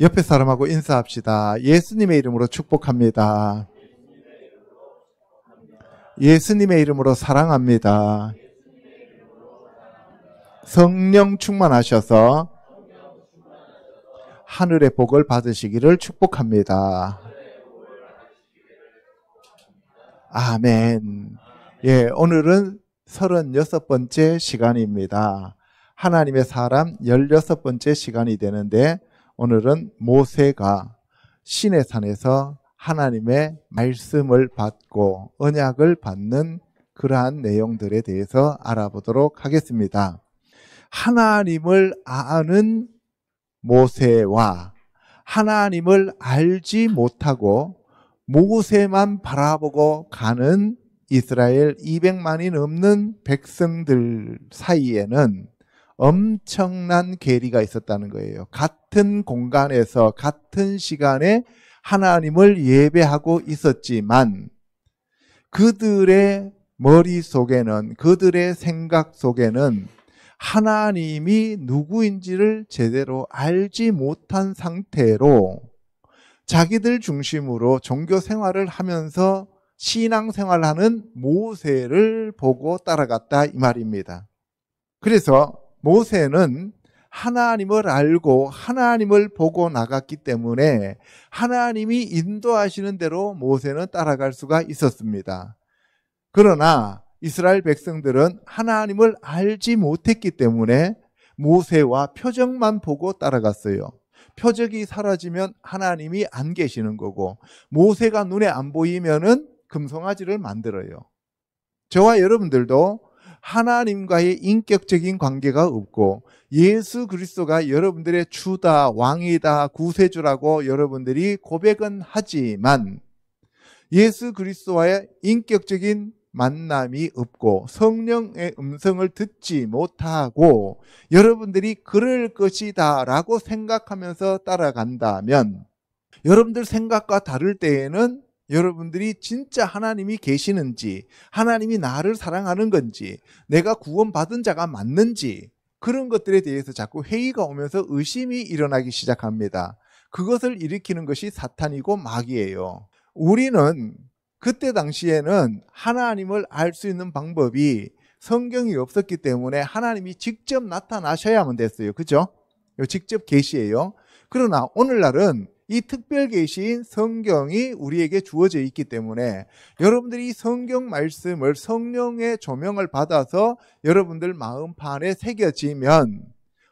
옆에 사람하고 인사합시다. 예수님의 이름으로 축복합니다. 예수님의 이름으로 사랑합니다. 성령 충만하셔서 하늘의 복을 받으시기를 축복합니다. 아멘. 예, 오늘은 36번째 시간입니다. 하나님의 사람 16번째 시간이 되는데, 오늘은 모세가 시내산에서 하나님의 말씀을 받고 언약을 받는 그러한 내용들에 대해서 알아보도록 하겠습니다. 하나님을 아는 모세와 하나님을 알지 못하고 모세만 바라보고 가는 이스라엘 200만이 넘는 백성들 사이에는 엄청난 괴리가 있었다는 거예요. 같은 공간에서 같은 시간에 하나님을 예배하고 있었지만 그들의 머릿속에는, 그들의 생각 속에는 하나님이 누구인지를 제대로 알지 못한 상태로 자기들 중심으로 종교 생활을 하면서 신앙 생활하는 모세를 보고 따라갔다 이 말입니다. 그래서 모세는 하나님을 알고 하나님을 보고 나갔기 때문에 하나님이 인도하시는 대로 모세는 따라갈 수가 있었습니다. 그러나 이스라엘 백성들은 하나님을 알지 못했기 때문에 모세와 표적만 보고 따라갔어요. 표적이 사라지면 하나님이 안 계시는 거고, 모세가 눈에 안 보이면은 금송아지를 만들어요. 저와 여러분들도 하나님과의 인격적인 관계가 없고 예수 그리스도가 여러분들의 주다, 왕이다, 구세주라고 여러분들이 고백은 하지만 예수 그리스도와의 인격적인 만남이 없고 성령의 음성을 듣지 못하고 여러분들이 그럴 것이다 라고 생각하면서 따라간다면, 여러분들 생각과 다를 때에는 여러분들이 진짜 하나님이 계시는지, 하나님이 나를 사랑하는 건지, 내가 구원받은 자가 맞는지, 그런 것들에 대해서 자꾸 회의가 오면서 의심이 일어나기 시작합니다. 그것을 일으키는 것이 사탄이고 마귀예요. 우리는 그때 당시에는 하나님을 알 수 있는 방법이 성경이 없었기 때문에 하나님이 직접 나타나셔야만 됐어요. 그죠? 직접 계시예요. 그러나 오늘날은 이 특별 계시인 성경이 우리에게 주어져 있기 때문에 여러분들이 이 성경 말씀을 성령의 조명을 받아서 여러분들 마음판에 새겨지면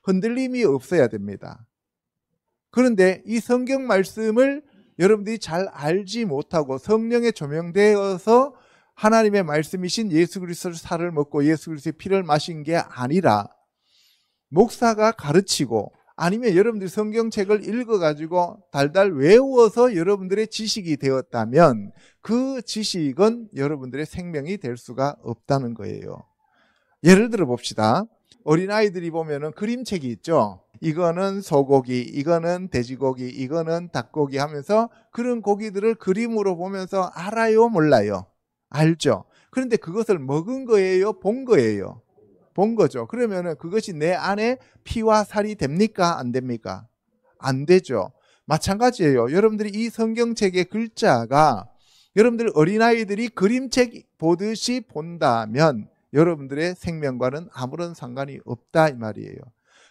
흔들림이 없어야 됩니다. 그런데 이 성경 말씀을 여러분들이 잘 알지 못하고 성령에 조명되어서 하나님의 말씀이신 예수 그리스도의 살을 먹고 예수 그리스도의 피를 마신 게 아니라 목사가 가르치고 아니면 여러분들이 성경책을 읽어가지고 달달 외워서 여러분들의 지식이 되었다면 그 지식은 여러분들의 생명이 될 수가 없다는 거예요. 예를 들어 봅시다. 어린아이들이 보면은 그림책이 있죠. 이거는 소고기, 이거는 돼지고기, 이거는 닭고기 하면서 그런 고기들을 그림으로 보면서 알아요, 몰라요? 알죠. 그런데 그것을 먹은 거예요, 본 거예요? 본 거죠. 그러면은 그것이 내 안에 피와 살이 됩니까? 안 됩니까? 안 되죠. 마찬가지예요. 여러분들이 이 성경책의 글자가 여러분들 어린아이들이 그림책 보듯이 본다면 여러분들의 생명과는 아무런 상관이 없다 이 말이에요.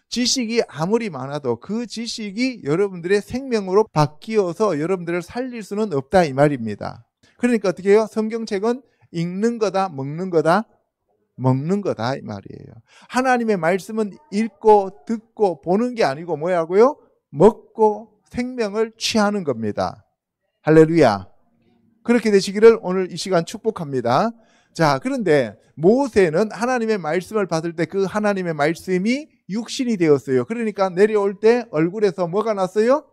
지식이 아무리 많아도 그 지식이 여러분들의 생명으로 바뀌어서 여러분들을 살릴 수는 없다 이 말입니다. 그러니까 어떻게 해요? 성경책은 읽는 거다, 먹는 거다? 먹는 거다 이 말이에요. 하나님의 말씀은 읽고 듣고 보는 게 아니고 뭐라고요? 먹고 생명을 취하는 겁니다. 할렐루야. 그렇게 되시기를 오늘 이 시간 축복합니다. 자, 그런데 모세는 하나님의 말씀을 받을 때 그 하나님의 말씀이 육신이 되었어요. 그러니까 내려올 때 얼굴에서 뭐가 났어요?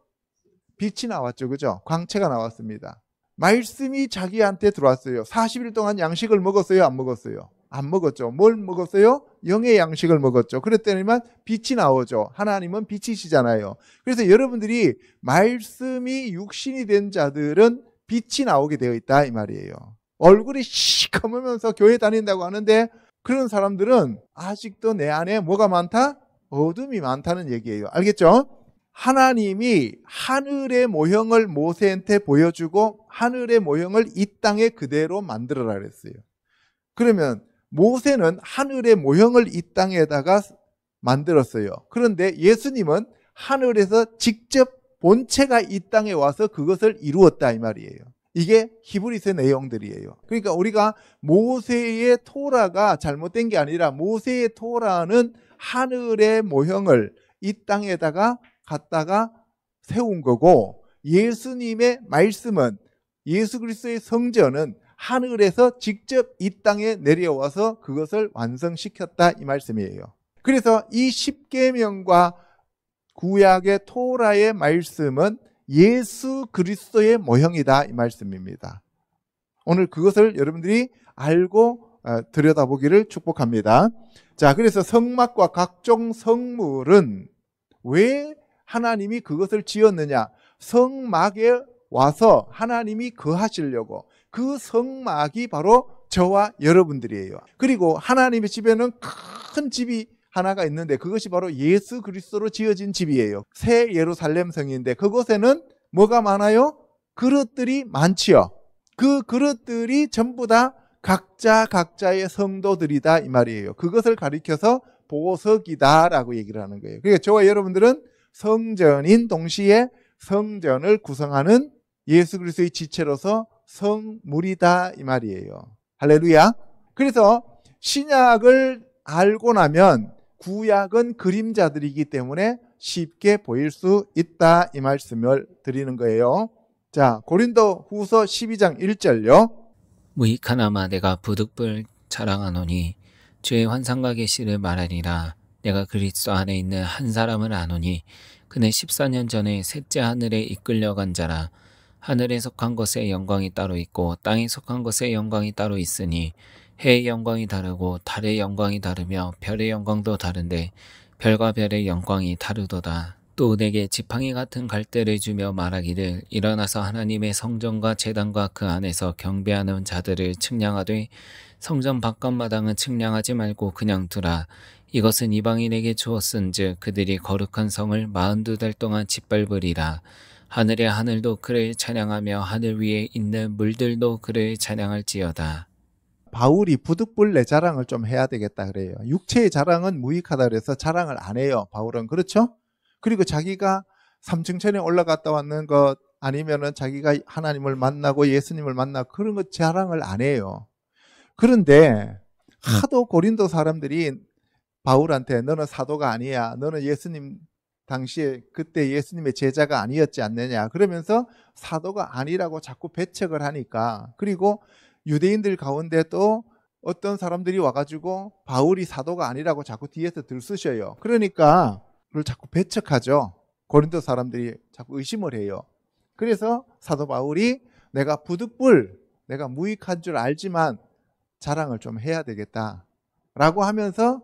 빛이 나왔죠. 그죠? 광채가 나왔습니다. 말씀이 자기한테 들어왔어요. 40일 동안 양식을 먹었어요? 안 먹었어요? 안 먹었죠. 뭘 먹었어요? 영의 양식을 먹었죠. 그랬더니만 빛이 나오죠. 하나님은 빛이시잖아요. 그래서 여러분들이 말씀이 육신이 된 자들은 빛이 나오게 되어 있다 이 말이에요. 얼굴이 시커매면서 교회 다닌다고 하는데 그런 사람들은 아직도 내 안에 뭐가 많다? 어둠이 많다는 얘기예요. 알겠죠? 하나님이 하늘의 모형을 모세한테 보여주고 하늘의 모형을 이 땅에 그대로 만들어라 그랬어요. 그러면 모세는 하늘의 모형을 이 땅에다가 만들었어요. 그런데 예수님은 하늘에서 직접 본체가 이 땅에 와서 그것을 이루었다 이 말이에요. 이게 히브리서 내용들이에요. 그러니까 우리가 모세의 토라가 잘못된 게 아니라 모세의 토라는 하늘의 모형을 이 땅에다가 갖다가 세운 거고, 예수님의 말씀은, 예수 그리스도의 성전은 하늘에서 직접 이 땅에 내려와서 그것을 완성시켰다 이 말씀이에요. 그래서 이 십계명과 구약의 토라의 말씀은 예수 그리스도의 모형이다 이 말씀입니다. 오늘 그것을 여러분들이 알고 들여다보기를 축복합니다. 자, 그래서 성막과 각종 성물은 왜 하나님이 그것을 지었느냐? 성막에 와서 하나님이 거하시려고. 그 성막이 바로 저와 여러분들이에요. 그리고 하나님의 집에는 큰 집이 하나가 있는데 그것이 바로 예수 그리스도로 지어진 집이에요. 새 예루살렘 성인데 그곳에는 뭐가 많아요? 그릇들이 많지요. 그 그릇들이 전부 다 각자의 성도들이다 이 말이에요. 그것을 가리켜서 보석이다라고 얘기를 하는 거예요. 그러니까 저와 여러분들은 성전인 동시에 성전을 구성하는 예수 그리스도의 지체로서 성물이다 이 말이에요. 할렐루야. 그래서 신약을 알고 나면 구약은 그림자들이기 때문에 쉽게 보일 수 있다 이 말씀을 드리는 거예요. 자, 고린도 후서 12장 1절요. 무익하나마 내가 부득불 자랑하노니 주의 환상과 계시를 말하리라. 내가 그리스도 안에 있는 한 사람을 아노니 그는 14년 전에 셋째 하늘에 이끌려간 자라. 하늘에 속한 것의 영광이 따로 있고 땅에 속한 것의 영광이 따로 있으니 해의 영광이 다르고 달의 영광이 다르며 별의 영광도 다른데 별과 별의 영광이 다르도다. 또 내게 지팡이 같은 갈대를 주며 말하기를 일어나서 하나님의 성전과 제단과 그 안에서 경배하는 자들을 측량하되 성전 바깥마당은 측량하지 말고 그냥 두라. 이것은 이방인에게 주었은즉 그들이 거룩한 성을 42달 동안 짓밟으리라. 하늘의 하늘도 그를 찬양하며 하늘 위에 있는 물들도 그를 찬양할지어다. 바울이 부득불 내 자랑을 좀 해야 되겠다 그래요. 육체의 자랑은 무익하다 그래서 자랑을 안 해요. 바울은. 그렇죠? 그리고 자기가 삼층천에 올라갔다 왔는 것 아니면은 자기가 하나님을 만나고 예수님을 만나고 그런 것 자랑을 안 해요. 그런데 하도 고린도 사람들이 바울한테 너는 사도가 아니야. 너는 예수님 당시에 그때 예수님의 제자가 아니었지 않느냐. 그러면서 사도가 아니라고 자꾸 배척을 하니까, 그리고 유대인들 가운데 또 어떤 사람들이 와가지고 바울이 사도가 아니라고 자꾸 뒤에서 들쑤셔요. 그러니까 그걸 자꾸 배척하죠. 고린도 사람들이 자꾸 의심을 해요. 그래서 사도 바울이 내가 부득불, 내가 무익한 줄 알지만 자랑을 좀 해야 되겠다라고 하면서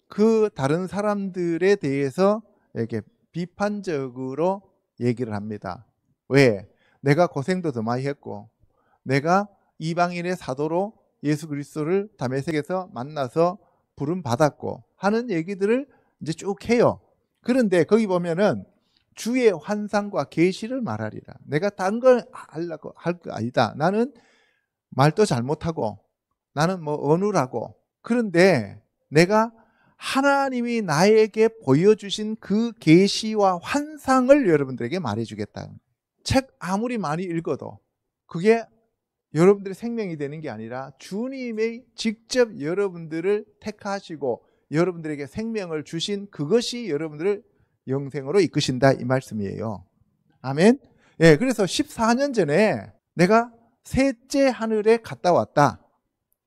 그 다른 사람들에 대해서 이렇게 비판적으로 얘기를 합니다. 왜? 내가 고생도 더 많이 했고 내가 이방인의 사도로 예수 그리스도를 다메섹에서 만나서 부름 받았고 하는 얘기들을 이제 쭉 해요. 그런데 거기 보면은 주의 환상과 계시를 말하리라. 내가 딴 걸 하려고 할 거 아니다. 나는 말도 잘못하고 나는 뭐 어눌하고, 그런데 내가 하나님이 나에게 보여주신 그 계시와 환상을 여러분들에게 말해주겠다. 책 아무리 많이 읽어도 그게 여러분들의 생명이 되는 게 아니라 주님이 직접 여러분들을 택하시고 여러분들에게 생명을 주신 그것이 여러분들을 영생으로 이끄신다 이 말씀이에요. 아멘. 예, 그래서 14년 전에 내가 셋째 하늘에 갔다 왔다.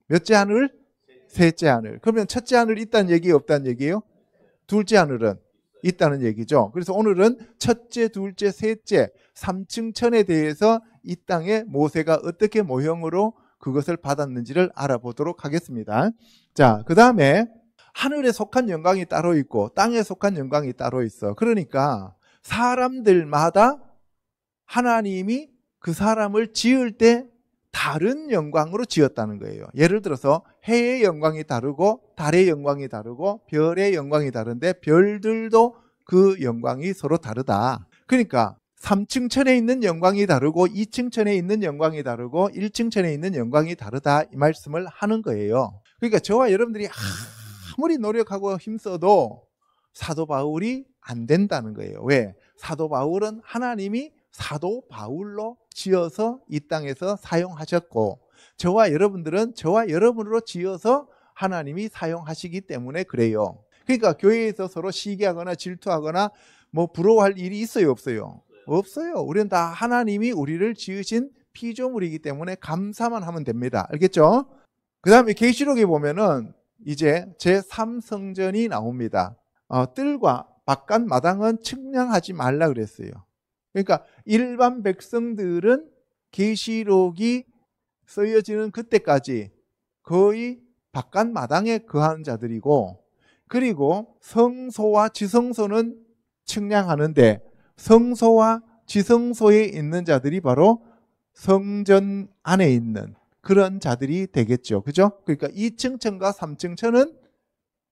몇째 하늘? 셋째 하늘. 그러면 첫째 하늘 있다는 얘기예요, 없다는 얘기예요? 둘째 하늘은 있다는 얘기죠. 그래서 오늘은 첫째, 둘째, 셋째, 삼층천에 대해서 이 땅에 모세가 어떻게 모형으로 그것을 받았는지를 알아보도록 하겠습니다. 자, 그 다음에 하늘에 속한 영광이 따로 있고 땅에 속한 영광이 따로 있어. 그러니까 사람들마다 하나님이 그 사람을 지을 때 다른 영광으로 지었다는 거예요. 예를 들어서 해의 영광이 다르고 달의 영광이 다르고 별의 영광이 다른데 별들도 그 영광이 서로 다르다. 그러니까 3층 천에 있는 영광이 다르고 2층 천에 있는 영광이 다르고 1층 천에 있는 영광이 다르다 이 말씀을 하는 거예요. 그러니까 저와 여러분들이 아무리 노력하고 힘써도 사도 바울이 안 된다는 거예요. 왜? 사도 바울은 하나님이 사도 바울로 지어서 이 땅에서 사용하셨고 저와 여러분들은 저와 여러분으로 지어서 하나님이 사용하시기 때문에 그래요. 그러니까 교회에서 서로 시기하거나 질투하거나 뭐 부러워할 일이 있어요, 없어요? 없어요. 우리는 다 하나님이 우리를 지으신 피조물이기 때문에 감사만 하면 됩니다. 알겠죠? 그 다음에 계시록에 보면은 이제 제3성전이 나옵니다. 뜰과 바깥 마당은 측량하지 말라 그랬어요. 그러니까 일반 백성들은 계시록이 쓰여지는 그때까지 거의 바깥 마당에 거하는 자들이고 그리고 성소와 지성소는 측량하는데 성소와 지성소에 있는 자들이 바로 성전 안에 있는 그런 자들이 되겠죠. 그죠? 그러니까 2층 천과 3층 천은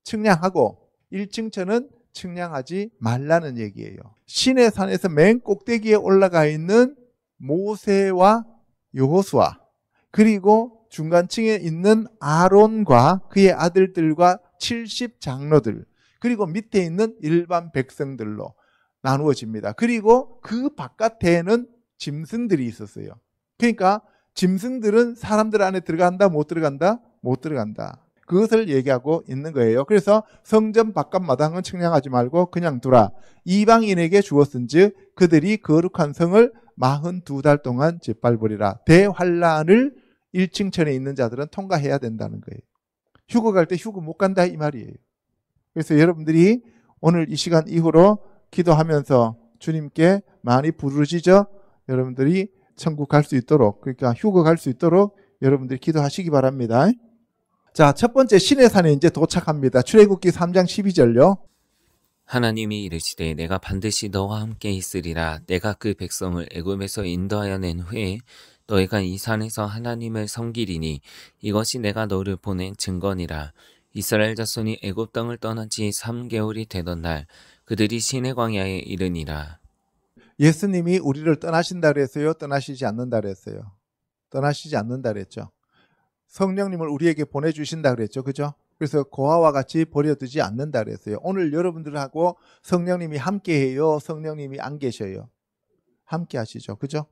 측량하고 1층 천은 측량하지 말라는 얘기예요. 시내 산에서 맨 꼭대기에 올라가 있는 모세와 여호수아 그리고 중간층에 있는 아론과 그의 아들들과 70 장로들 그리고 밑에 있는 일반 백성들로 나누어집니다. 그리고 그 바깥에는 짐승들이 있었어요. 그러니까 짐승들은 사람들 안에 들어간다 못 들어간다? 못 들어간다. 그것을 얘기하고 있는 거예요. 그래서 성전 바깥 마당은 측량하지 말고 그냥 두라. 이방인에게 주었은즉 그들이 거룩한 성을 42달 동안 짓밟으리라. 대환란을 1층 천에 있는 자들은 통과해야 된다는 거예요. 휴거 갈 때 휴거 못 간다 이 말이에요. 그래서 여러분들이 오늘 이 시간 이후로 기도하면서 주님께 많이 부르짖어 여러분들이 천국 갈 수 있도록 그러니까 휴거 갈 수 있도록 여러분들이 기도하시기 바랍니다. 자, 첫 번째 시내산에 이제 도착합니다. 출애굽기 3장 12절요. 하나님이 이르시되 내가 반드시 너와 함께 있으리라. 내가 그 백성을 애굽에서 인도하여 낸 후에 너희가 이 산에서 하나님을 섬기리니 이것이 내가 너를 보낸 증거니라. 이스라엘 자손이 애굽 땅을 떠난 지 3개월이 되던 날 그들이 시내 광야에 이르니라. 예수님이 우리를 떠나신다 그랬어요? 떠나시지 않는다 그랬어요? 떠나시지 않는다 그랬죠. 성령님을 우리에게 보내주신다 그랬죠. 그죠? 그래서 고아와 같이 버려두지 않는다 그랬어요. 오늘 여러분들하고 성령님이 함께해요? 성령님이 안 계셔요? 함께 하시죠. 그죠?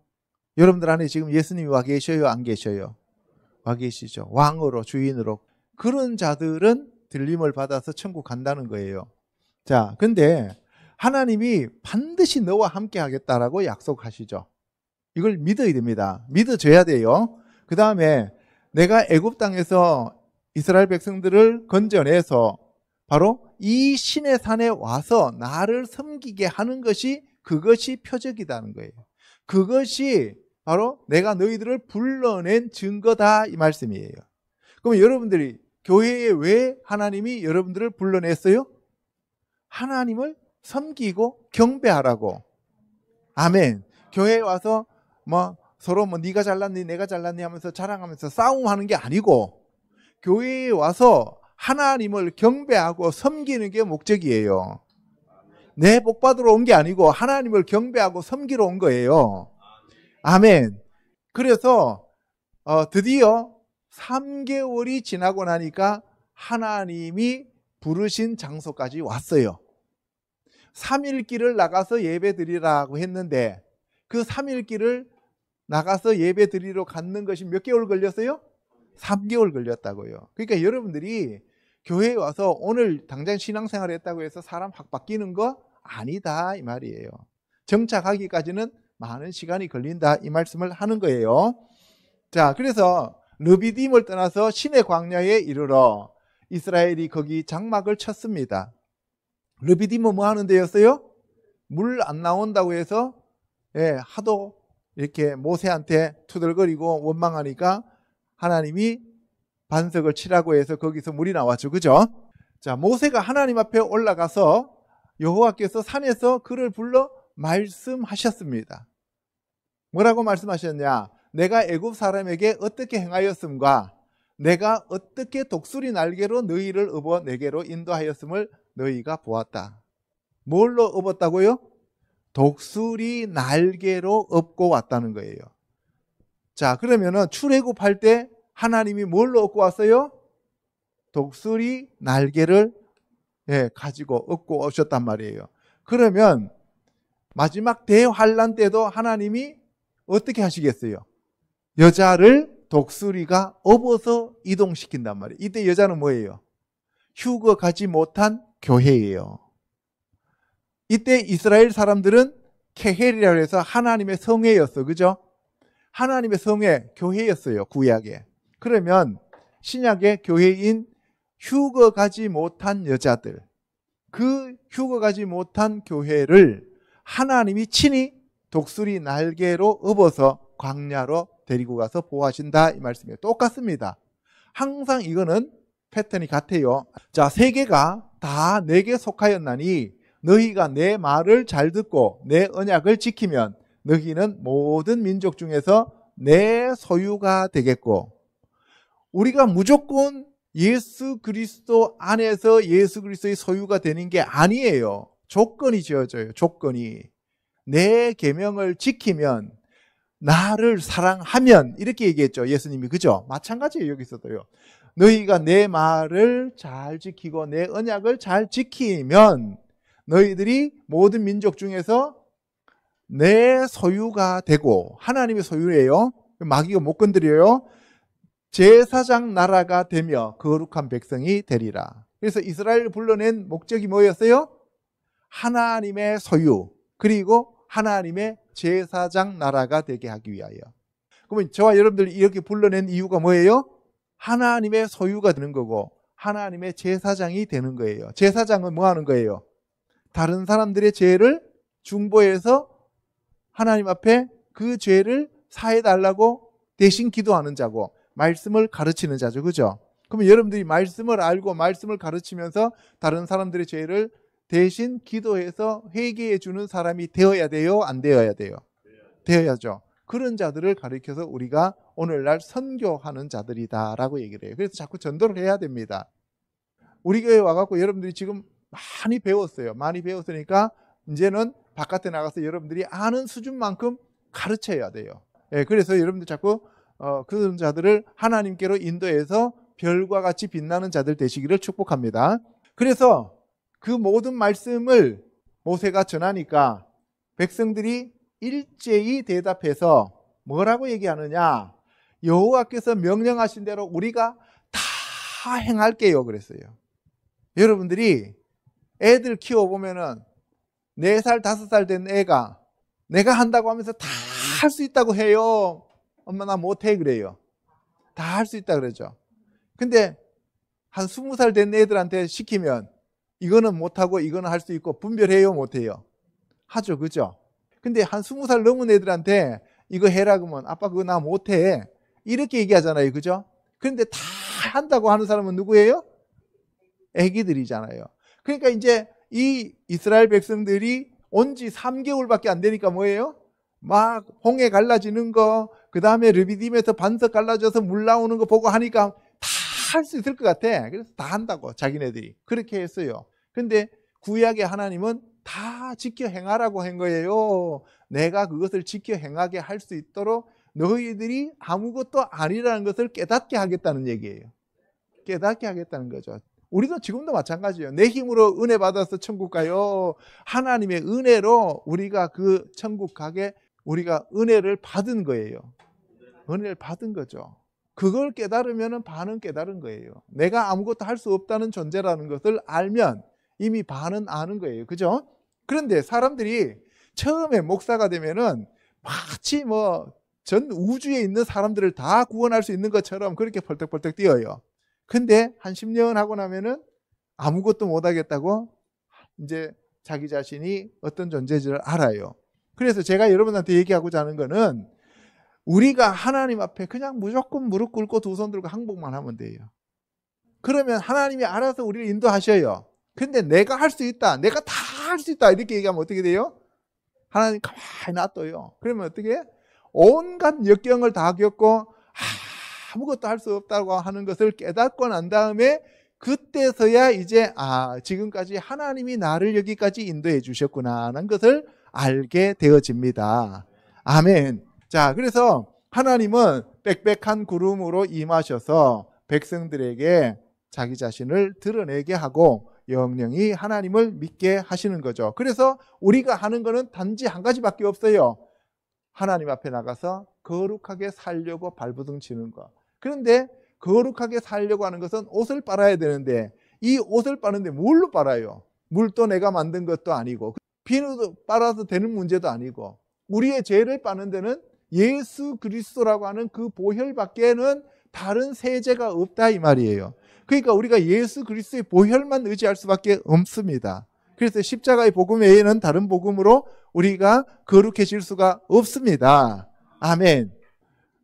여러분들 안에 지금 예수님이 와 계셔요? 안 계셔요? 와 계시죠. 왕으로 주인으로. 그런 자들은 들림을 받아서 천국 간다는 거예요. 자, 근데 하나님이 반드시 너와 함께 하겠다라고 약속하시죠. 이걸 믿어야 됩니다. 믿어줘야 돼요. 그 다음에 내가 애굽 땅에서 이스라엘 백성들을 건져내서 바로 이 시내 산에 와서 나를 섬기게 하는 것이 그것이 표적이라는 거예요. 그것이 바로 내가 너희들을 불러낸 증거다 이 말씀이에요. 그럼 여러분들이 교회에 왜 하나님이 여러분들을 불러냈어요? 하나님을 섬기고 경배하라고. 아멘. 교회에 와서 서로 네가 잘났니 내가 잘났니 하면서 자랑하면서 싸움하는 게 아니고 교회에 와서 하나님을 경배하고 섬기는 게 목적이에요. 내 복 받으러 온 게 아니고 하나님을 경배하고 섬기러 온 거예요. 아멘. 그래서 드디어 3개월이 지나고 나니까 하나님이 부르신 장소까지 왔어요. 3일 길을 나가서 예배 드리라고 했는데 그 3일 길을 나가서 예배 드리러 갔는 것이 몇 개월 걸렸어요? 3개월 걸렸다고요. 그러니까 여러분들이 교회에 와서 오늘 당장 신앙생활을 했다고 해서 사람 확 바뀌는 거 아니다 이 말이에요. 정착하기까지는 많은 시간이 걸린다 이 말씀을 하는 거예요. 자, 그래서 르비딤을 떠나서 시내 광야에 이르러 이스라엘이 거기 장막을 쳤습니다. 르비딤은 뭐 하는 데였어요? 물 안 나온다고 해서 하도 이렇게 모세한테 투덜거리고 원망하니까 하나님이 반석을 치라고 해서 거기서 물이 나왔죠. 그죠? 자, 모세가 하나님 앞에 올라가서 여호와께서 산에서 그를 불러 말씀하셨습니다. 뭐라고 말씀하셨냐? 내가 애굽 사람에게 어떻게 행하였음과 내가 어떻게 독수리 날개로 너희를 업어 내게로 인도하였음을 너희가 보았다. 뭘로 업었다고요? 독수리 날개로 업고 왔다는 거예요. 자, 그러면은 출애굽할 때 하나님이 뭘로 업고 왔어요? 독수리 날개를 가지고 업고 오셨단 말이에요. 그러면 마지막 대환란 때도 하나님이 어떻게 하시겠어요? 여자를 독수리가 업어서 이동시킨단 말이에요. 이때 여자는 뭐예요? 휴거 가지 못한 교회예요. 이때 이스라엘 사람들은 케헬이라고 해서 하나님의 성회였어. 그죠? 하나님의 성회, 교회였어요. 구약에. 그러면 신약의 교회인 휴거 가지 못한 여자들, 그 휴거 가지 못한 교회를 하나님이 친히 독수리 날개로 업어서 광야로 데리고 가서 보호하신다 이 말씀이에요. 똑같습니다. 항상 이거는 패턴이 같아요. 자, 세계가 다 내게 속하였나니 너희가 내 말을 잘 듣고 내 언약을 지키면 너희는 모든 민족 중에서 내 소유가 되겠고, 우리가 무조건 예수 그리스도 안에서 예수 그리스도의 소유가 되는 게 아니에요. 조건이 지어져요. 조건이. 내 계명을 지키면, 나를 사랑하면, 이렇게 얘기했죠. 예수님이. 그죠? 마찬가지예요. 여기서도요. 너희가 내 말을 잘 지키고 내 언약을 잘 지키면 너희들이 모든 민족 중에서 내 소유가 되고, 하나님의 소유예요. 마귀가 못 건드려요. 제사장 나라가 되며 거룩한 백성이 되리라. 그래서 이스라엘을 불러낸 목적이 뭐였어요? 하나님의 소유, 그리고 하나님의 제사장 나라가 되게 하기 위하여. 그러면 저와 여러분들이 이렇게 불러낸 이유가 뭐예요? 하나님의 소유가 되는 거고 하나님의 제사장이 되는 거예요. 제사장은 뭐 하는 거예요? 다른 사람들의 죄를 중보해서 하나님 앞에 그 죄를 사해달라고 대신 기도하는 자고, 말씀을 가르치는 자죠. 그죠? 그러면 여러분들이 말씀을 알고 말씀을 가르치면서 다른 사람들의 죄를 대신 기도해서 회개해 주는 사람이 되어야 돼요? 안 되어야 돼요? 되어야죠. 그런 자들을 가르쳐서 우리가 오늘날 선교하는 자들이다라고 얘기를 해요. 그래서 자꾸 전도를 해야 됩니다. 우리 교회 와갖고 여러분들이 지금 많이 배웠어요. 많이 배웠으니까 이제는 바깥에 나가서 여러분들이 아는 수준만큼 가르쳐야 돼요. 그래서 여러분들 자꾸 그런 자들을 하나님께로 인도해서 별과 같이 빛나는 자들 되시기를 축복합니다. 그래서 그 모든 말씀을 모세가 전하니까 백성들이 일제히 대답해서 뭐라고 얘기하느냐? 여호와께서 명령하신 대로 우리가 다 행할게요 그랬어요. 여러분들이 애들 키워보면은 4살, 5살 된 애가 내가 한다고 하면서 다 할 수 있다고 해요. 엄마 나 못해 그래요. 다 할 수 있다 그러죠. 근데 한 20살 된 애들한테 시키면 이거는 못하고 이거는 할 수 있고 분별해요 못해요? 하죠. 그죠? 근데 한 20살 넘은 애들한테 이거 해라 그러면 아빠 그거 나 못해 이렇게 얘기하잖아요. 그죠? 그런데 다 한다고 하는 사람은 누구예요? 애기들이잖아요. 그러니까 이제 이 이스라엘 백성들이 온 지 3개월밖에 안 되니까 뭐예요? 막 홍해 갈라지는 거, 그 다음에 르비딤에서 반석 갈라져서 물 나오는 거 보고 하니까 다 할 수 있을 것 같아. 그래서 다 한다고 자기네들이 그렇게 했어요. 근데 구약의 하나님은 다 지켜 행하라고 한 거예요. 내가 그것을 지켜 행하게 할 수 있도록 너희들이 아무것도 아니라는 것을 깨닫게 하겠다는 얘기예요. 깨닫게 하겠다는 거죠. 우리도 지금도 마찬가지예요. 내 힘으로 은혜 받아서 천국 가요. 하나님의 은혜로 우리가 그 천국 가게 우리가 은혜를 받은 거예요. 은혜를 받은 거죠. 그걸 깨달으면 반은 깨달은 거예요. 내가 아무것도 할 수 없다는 존재라는 것을 알면 이미 반은 아는 거예요. 그죠? 그런데 사람들이 처음에 목사가 되면은 마치 뭐 전 우주에 있는 사람들을 다 구원할 수 있는 것처럼 그렇게 펄떡펄떡 뛰어요. 근데 한 10년 하고 나면은 아무것도 못 하겠다고 이제 자기 자신이 어떤 존재인지를 알아요. 그래서 제가 여러분한테 얘기하고자 하는 거는 우리가 하나님 앞에 그냥 무조건 무릎 꿇고 두 손 들고 항복만 하면 돼요. 그러면 하나님이 알아서 우리를 인도하셔요. 근데 내가 할 수 있다, 내가 다 할 수 있다 이렇게 얘기하면 어떻게 돼요? 하나님 가만히 놔둬요. 그러면 어떻게 해? 온갖 역경을 다 겪고 아무것도 할 수 없다고 하는 것을 깨닫고 난 다음에 그때서야 이제 지금까지 하나님이 나를 여기까지 인도해 주셨구나 하는 것을 알게 되어집니다. 아멘. 자, 그래서 하나님은 빽빽한 구름으로 임하셔서 백성들에게 자기 자신을 드러내게 하고 영영이 하나님을 믿게 하시는 거죠. 그래서 우리가 하는 거는 단지 한 가지밖에 없어요. 하나님 앞에 나가서 거룩하게 살려고 발버둥 치는 거. 그런데 거룩하게 살려고 하는 것은 옷을 빨아야 되는데 이 옷을 빠는데 뭘로 빨아요? 물도 내가 만든 것도 아니고 비누도 빨아도 되는 문제도 아니고 우리의 죄를 빠는 데는 예수 그리스도라고 하는 그 보혈밖에는 다른 세제가 없다 이 말이에요. 그러니까 우리가 예수 그리스도의 보혈만 의지할 수밖에 없습니다. 그래서 십자가의 복음 외에는 다른 복음으로 우리가 거룩해질 수가 없습니다. 아멘.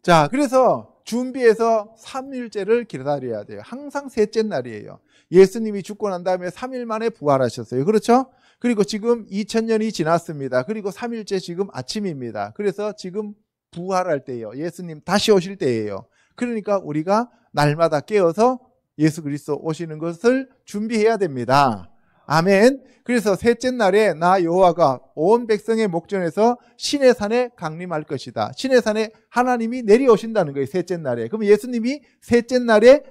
자, 그래서 준비해서 3일째를 기다려야 돼요. 항상 셋째 날이에요. 예수님이 죽고 난 다음에 3일 만에 부활하셨어요. 그렇죠? 그리고 지금 2000년이 지났습니다. 그리고 3일째 지금 아침입니다. 그래서 지금 부활할 때예요. 예수님 다시 오실 때예요. 그러니까 우리가 날마다 깨어서 예수 그리스도 오시는 것을 준비해야 됩니다. 아멘. 그래서 셋째 날에 나 여호와가 온 백성의 목전에서 신의 산에 강림할 것이다. 신의 산에 하나님이 내려오신다는 거예요. 셋째 날에. 그럼 예수님이 셋째 날에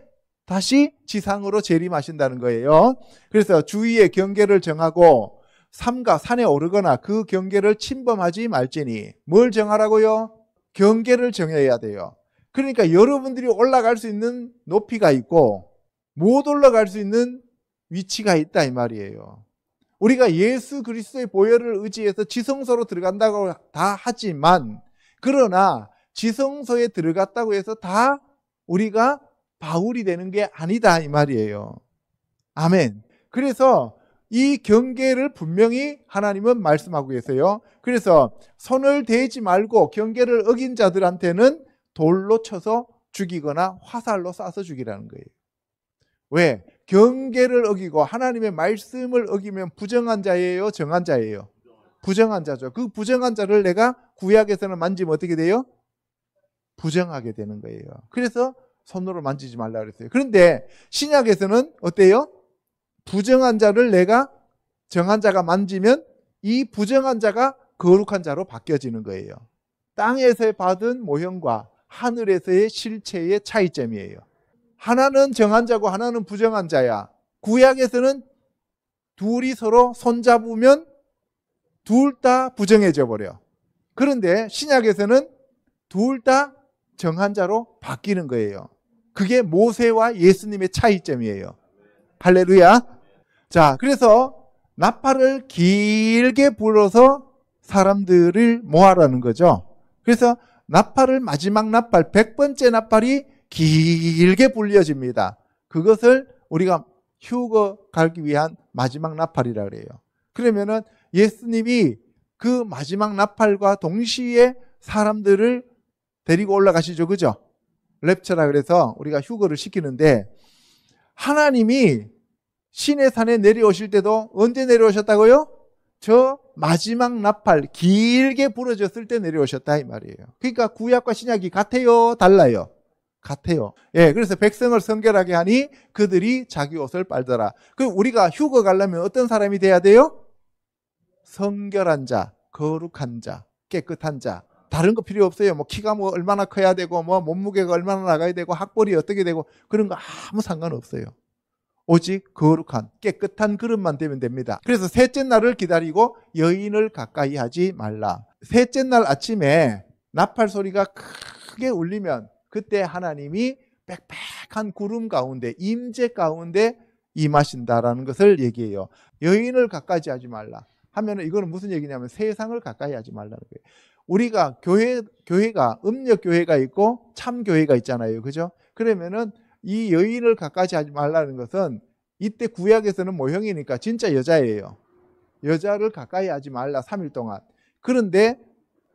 다시 지상으로 재림하신다는 거예요. 그래서 주위의 경계를 정하고 삼가 산에 오르거나 그 경계를 침범하지 말지니 뭘 정하라고요? 경계를 정해야 돼요. 그러니까 여러분들이 올라갈 수 있는 높이가 있고 못 올라갈 수 있는 위치가 있다 이 말이에요. 우리가 예수 그리스도의 보혈을 의지해서 지성소로 들어간다고 다 하지만 그러나 지성소에 들어갔다고 해서 다 우리가 바울이 되는 게 아니다 이 말이에요. 아멘. 그래서 이 경계를 분명히 하나님은 말씀하고 계세요. 그래서 손을 대지 말고 경계를 어긴 자들한테는 돌로 쳐서 죽이거나 화살로 쏴서 죽이라는 거예요. 왜? 경계를 어기고 하나님의 말씀을 어기면 부정한 자예요? 정한 자예요? 부정한 자죠. 그 부정한 자를 내가 구약에서는 만지면 어떻게 돼요? 부정하게 되는 거예요. 그래서 손으로 만지지 말라 그랬어요. 그런데 신약에서는 어때요? 부정한 자를 내가 정한 자가 만지면 이 부정한 자가 거룩한 자로 바뀌어지는 거예요. 땅에서 받은 모형과 하늘에서의 실체의 차이점이에요. 하나는 정한 자고 하나는 부정한 자야. 구약에서는 둘이 서로 손잡으면 둘 다 부정해져 버려. 그런데 신약에서는 둘 다 정한 자로 바뀌는 거예요. 그게 모세와 예수님의 차이점이에요. 할렐루야. 자, 그래서 나팔을 길게 불어서 사람들을 모아라는 거죠. 그래서 나팔을 마지막 나팔 100번째 나팔이 길게 불려집니다. 그것을 우리가 휴거 가기 위한 마지막 나팔이라 그래요. 그러면은 예수님이 그 마지막 나팔과 동시에 사람들을 데리고 올라가시죠. 그죠? 랩처라 그래서 우리가 휴거를 시키는데 하나님이 신의 산에 내려오실 때도 언제 내려오셨다고요? 저 마지막 나팔 길게 부러졌을 때 내려오셨다 이 말이에요. 그러니까 구약과 신약이 같아요? 달라요? 같아요. 예, 그래서 백성을 성결하게 하니 그들이 자기 옷을 빨더라. 우리가 휴거 가려면 어떤 사람이 돼야 돼요? 성결한 자, 거룩한 자, 깨끗한 자. 다른 거 필요 없어요. 뭐 키가 뭐 얼마나 커야 되고 뭐 몸무게가 얼마나 나가야 되고 학벌이 어떻게 되고 그런 거 아무 상관없어요. 오직 거룩한 깨끗한 그릇만 되면 됩니다. 그래서 셋째 날을 기다리고 여인을 가까이 하지 말라. 셋째 날 아침에 나팔 소리가 크게 울리면 그때 하나님이 빽빽한 구름 가운데 임재 가운데 임하신다라는 것을 얘기해요. 여인을 가까이 하지 말라 하면 이거는 무슨 얘기냐면 세상을 가까이 하지 말라는 거예요. 우리가 교회가 음력 교회가 있고 참 교회가 있잖아요. 그죠? 그러면은 이 여인을 가까이 하지 말라는 것은 이때 구약에서는 모형이니까 진짜 여자예요. 여자를 가까이 하지 말라 3일 동안. 그런데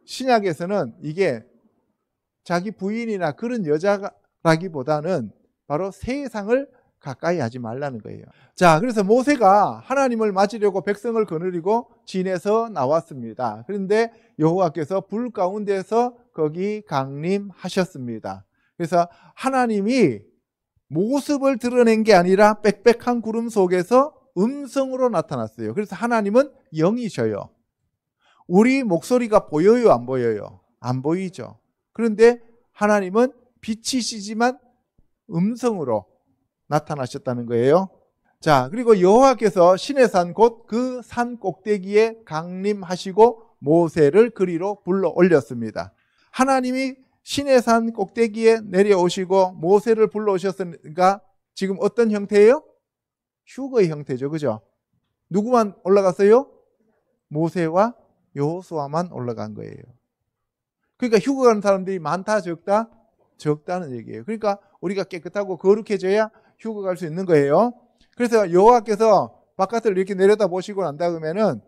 신약에서는 이게 자기 부인이나 그런 여자라기보다는 바로 세상을 가까이 하지 말라는 거예요. 자, 그래서 모세가 하나님을 맞으려고 백성을 거느리고 진에서 나왔습니다. 그런데 여호와께서 불 가운데서 거기 강림하셨습니다. 그래서 하나님이 모습을 드러낸 게 아니라 빽빽한 구름 속에서 음성으로 나타났어요. 그래서 하나님은 영이셔요. 우리 목소리가 보여요, 안 보여요? 안 보이죠. 그런데 하나님은 빛이시지만 음성으로 나타나셨다는 거예요. 자, 그리고 여호와께서 시내 산 곧 그 산 꼭대기에 강림하시고 모세를 그리로 불러 올렸습니다. 하나님이 시내 산 꼭대기에 내려오시고 모세를 불러 오셨으니까 지금 어떤 형태예요? 휴거의 형태죠. 그죠? 누구만 올라갔어요? 모세와 여호수아만 올라간 거예요. 그러니까 휴거 가는 사람들이 많다, 적다? 적다는 얘기예요. 그러니까 우리가 깨끗하고 거룩해져야 휴거 갈 수 있는 거예요. 그래서 여호와께서 바깥을 이렇게 내려다 보시고 난다 그러면은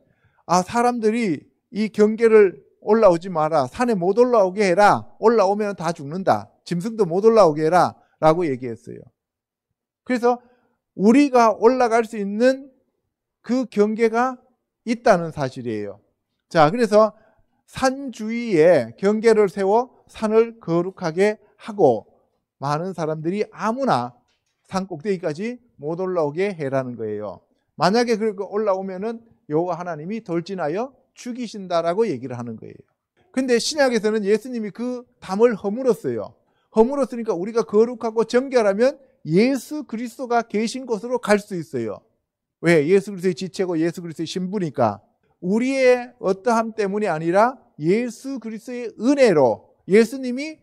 사람들이 이 경계를 올라오지 마라. 산에 못 올라오게 해라. 올라오면 다 죽는다. 짐승도 못 올라오게 해라. 라고 얘기했어요. 그래서 우리가 올라갈 수 있는 그 경계가 있다는 사실이에요. 자, 그래서 산 주위에 경계를 세워 산을 거룩하게 하고 많은 사람들이 아무나 산 꼭대기까지 못 올라오게 해라는 거예요. 만약에 그렇게 올라오면은 여호와 하나님이 돌진하여 죽이신다라고 얘기를 하는 거예요. 근데 신약에서는 예수님이 그 담을 허물었어요. 허물었으니까 우리가 거룩하고 정결하면 예수 그리스도가 계신 곳으로 갈 수 있어요. 왜? 예수 그리스도의 지체고 예수 그리스도의 신부니까. 우리의 어떠함 때문이 아니라 예수 그리스도의 은혜로 예수님이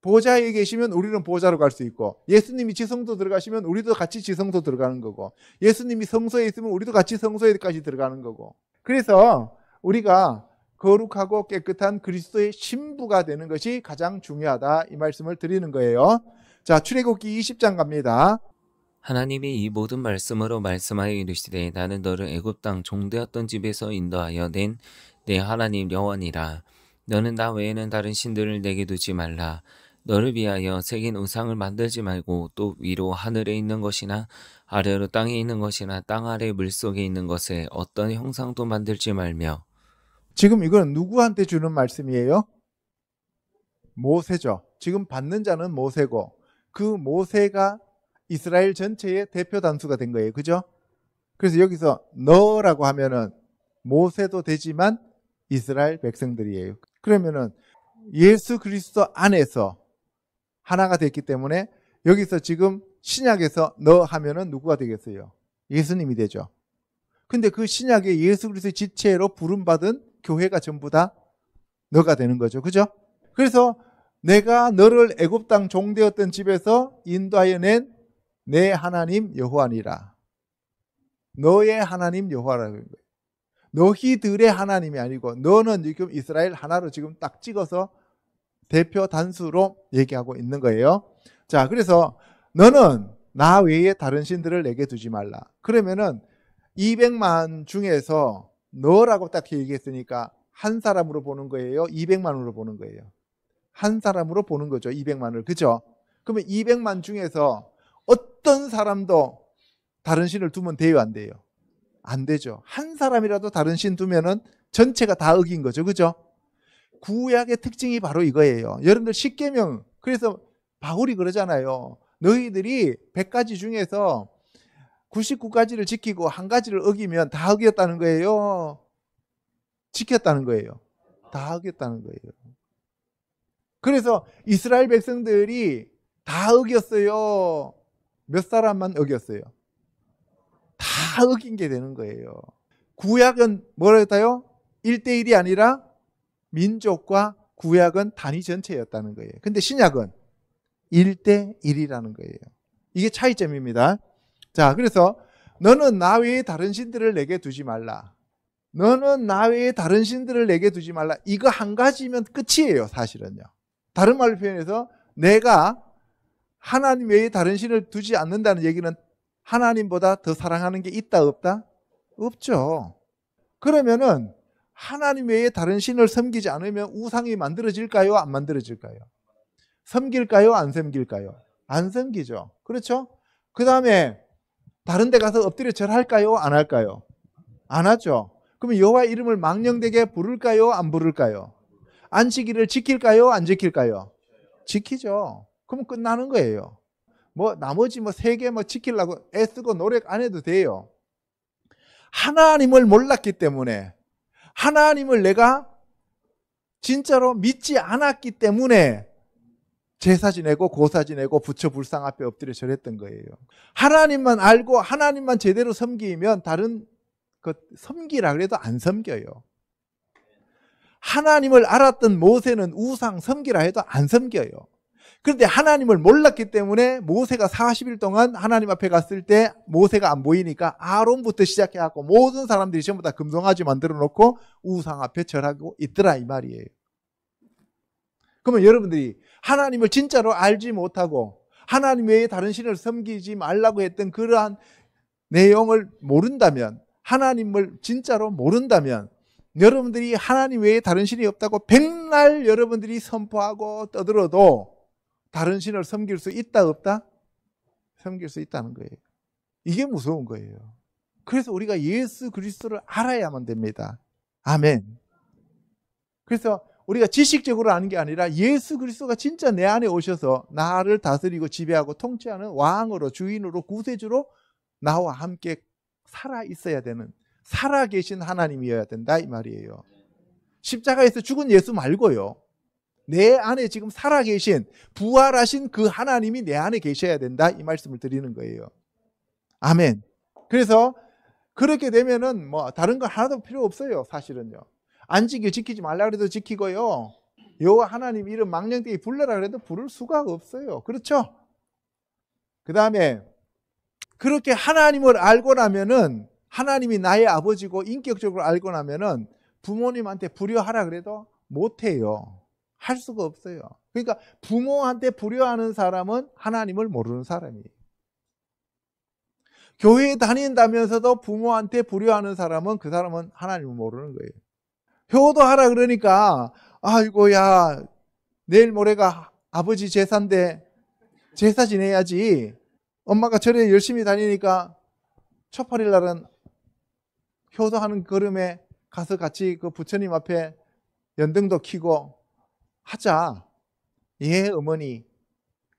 보좌에 계시면 우리는 보좌로 갈 수 있고, 예수님이 지성소 들어가시면 우리도 같이 지성소 들어가는 거고, 예수님이 성소에 있으면 우리도 같이 성소에까지 들어가는 거고. 그래서 우리가 거룩하고 깨끗한 그리스도의 신부가 되는 것이 가장 중요하다, 이 말씀을 드리는 거예요. 자, 출애굽기 20장 갑니다. 하나님이 이 모든 말씀으로 말씀하여 이르시되 나는 너를 애굽 땅 종되었던 집에서 인도하여 낸 내 하나님 여호와니라. 너는 나 외에는 다른 신들을 내게 두지 말라. 너를 위하여 새긴 우상을 만들지 말고 또 위로 하늘에 있는 것이나 아래로 땅에 있는 것이나 땅 아래 물속에 있는 것에 어떤 형상도 만들지 말며. 지금 이건 누구한테 주는 말씀이에요? 모세죠. 지금 받는 자는 모세고 그 모세가 이스라엘 전체의 대표 단수가 된 거예요. 그죠? 그래서 여기서 너라고 하면은 모세도 되지만 이스라엘 백성들이에요. 그러면은 예수 그리스도 안에서 하나가 됐기 때문에 여기서 지금 신약에서 너 하면은 누구가 되겠어요? 예수님이 되죠. 근데 그 신약의 예수 그리스도의 지체로 부름받은 교회가 전부 다 너가 되는 거죠. 그죠? 그래서 내가 너를 애굽 땅 종되었던 집에서 인도하여 낸 내 하나님 여호와니라. 너의 하나님 여호와라는 거예요. 너희들의 하나님이 아니고 너는 지금 이스라엘 하나로 지금 딱 찍어서 대표 단수로 얘기하고 있는 거예요. 자, 그래서 너는 나 외에 다른 신들을 내게 두지 말라. 그러면은 200만 중에서 너라고 딱 얘기했으니까 한 사람으로 보는 거예요? 200만으로 보는 거예요? 한 사람으로 보는 거죠. 200만을. 그죠? 그러면 200만 중에서 어떤 사람도 다른 신을 두면 돼요? 안 돼요? 안 되죠. 한 사람이라도 다른 신 두면은 전체가 다 어긴 거죠. 그죠? 구약의 특징이 바로 이거예요. 여러분들 십계명, 그래서 바울이 그러잖아요. 너희들이 100가지 중에서 99가지를 지키고 한 가지를 어기면 다 어겼다는 거예요? 지켰다는 거예요? 다 어겼다는 거예요. 그래서 이스라엘 백성들이 다 어겼어요? 몇 사람만 어겼어요? 다 어긴 게 되는 거예요. 구약은 뭐라 했다요? 1대1이 아니라 민족과 구약은 단위 전체였다는 거예요. 근데 신약은 1대1이라는 거예요. 이게 차이점입니다. 자, 그래서 너는 나 외에 다른 신들을 내게 두지 말라. 너는 나 외에 다른 신들을 내게 두지 말라. 이거 한 가지면 끝이에요, 사실은요. 다른 말로 표현해서 내가 하나님 외에 다른 신을 두지 않는다는 얘기는 하나님보다 더 사랑하는 게 있다, 없다? 없죠. 그러면은 하나님 외에 다른 신을 섬기지 않으면 우상이 만들어질까요? 안 만들어질까요? 섬길까요? 안 섬길까요? 안 섬기죠. 그렇죠? 그 다음에 다른 데 가서 엎드려 절할까요? 안 할까요? 안 하죠. 그러면 여호와 이름을 망령되게 부를까요? 안 부를까요? 안식일을 지킬까요? 안 지킬까요? 지키죠. 그러면 끝나는 거예요. 나머지 3개 지키려고 애쓰고 노력 안 해도 돼요. 하나님을 몰랐기 때문에, 하나님을 내가 진짜로 믿지 않았기 때문에 제사 지내고 고사 지내고 부처 불상 앞에 엎드려 절했던 거예요. 하나님만 알고 하나님만 제대로 섬기면 다른 섬기라 그래도 안 섬겨요. 하나님을 알았던 모세는 우상 섬기라 해도 안 섬겨요. 그런데 하나님을 몰랐기 때문에 모세가 40일 동안 하나님 앞에 갔을 때 모세가 안 보이니까 아론부터 시작해갖고 모든 사람들이 전부 다 금송아지 만들어 놓고 우상 앞에 절하고 있더라 이 말이에요. 그러면 여러분들이 하나님을 진짜로 알지 못하고 하나님 외에 다른 신을 섬기지 말라고 했던 그러한 내용을 모른다면, 하나님을 진짜로 모른다면, 여러분들이 하나님 외에 다른 신이 없다고 백날 여러분들이 선포하고 떠들어도 다른 신을 섬길 수 있다 없다? 섬길 수 있다는 거예요. 이게 무서운 거예요. 그래서 우리가 예수 그리스도를 알아야만 됩니다. 아멘. 그래서 우리가 지식적으로 아는 게 아니라 예수 그리스도가 진짜 내 안에 오셔서 나를 다스리고 지배하고 통치하는 왕으로, 주인으로, 구세주로 나와 함께 살아 있어야 되는, 살아 계신 하나님이어야 된다 이 말이에요. 십자가에서 죽은 예수 말고요, 내 안에 지금 살아 계신 부활하신 그 하나님이 내 안에 계셔야 된다 이 말씀을 드리는 거예요. 아멘. 그래서 그렇게 되면은 다른 거 하나도 필요 없어요. 사실은요. 안 지키지 말라 그래도 지키고요, 여호와 하나님 이름 망령되이 불러라 그래도 부를 수가 없어요. 그렇죠? 그 다음에 그렇게 하나님을 알고 나면은, 하나님이 나의 아버지고 인격적으로 알고 나면은 부모님한테 불효하라 그래도 못해요. 할 수가 없어요. 그러니까 부모한테 불효하는 사람은 하나님을 모르는 사람이에요. 교회에 다닌다면서도 부모한테 불효하는 사람은 그 사람은 하나님을 모르는 거예요. 효도하라 그러니까 아이고 야 내일 모레가 아버지 제사인데 제사 지내야지. 엄마가 절에 열심히 다니니까 초팔일 날은 효도하는 걸음에 가서 같이 그 부처님 앞에 연등도 켜고 하자. 예 어머니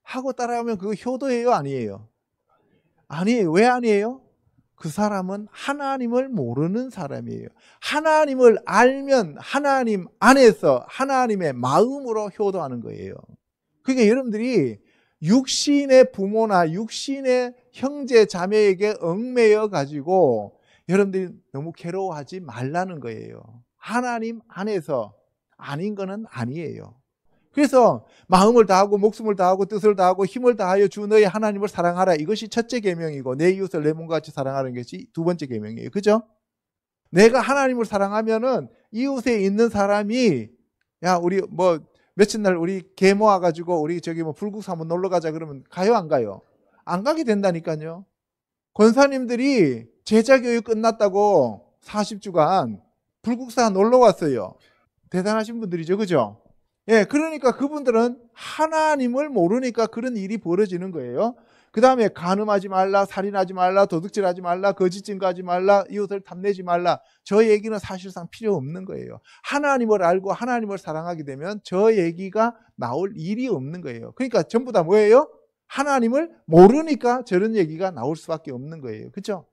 하고 따라오면 그거 효도예요 아니에요? 아니에요. 왜 아니에요? 그 사람은 하나님을 모르는 사람이에요. 하나님을 알면 하나님 안에서 하나님의 마음으로 효도하는 거예요. 그러니까 여러분들이 육신의 부모나 육신의 형제 자매에게 얽매여 가지고 여러분들이 너무 괴로워하지 말라는 거예요. 하나님 안에서 아닌 거는 아니에요. 그래서 마음을 다하고 목숨을 다하고 뜻을 다하고 힘을 다하여 주 너의 하나님을 사랑하라. 이것이 첫째 계명이고 내 이웃을 내 몸과 같이 사랑하는 것이 두 번째 계명이에요. 그죠? 내가 하나님을 사랑하면은 이웃에 있는 사람이 야 우리 며칠 날 우리 개 모아가지고 우리 저기 불국사 한번 놀러 가자 그러면 가요 안 가요? 안 가게 된다니까요. 권사님들이 제자교육 끝났다고 40주간 불국사 놀러 왔어요. 대단하신 분들이죠. 그죠? 예, 그러니까 그분들은 하나님을 모르니까 그런 일이 벌어지는 거예요. 그 다음에 간음하지 말라, 살인하지 말라, 도둑질하지 말라, 거짓 증거하지 말라, 이웃을 탐내지 말라. 저 얘기는 사실상 필요 없는 거예요. 하나님을 알고 하나님을 사랑하게 되면 저 얘기가 나올 일이 없는 거예요. 그러니까 전부 다 뭐예요? 하나님을 모르니까 저런 얘기가 나올 수밖에 없는 거예요. 그렇죠?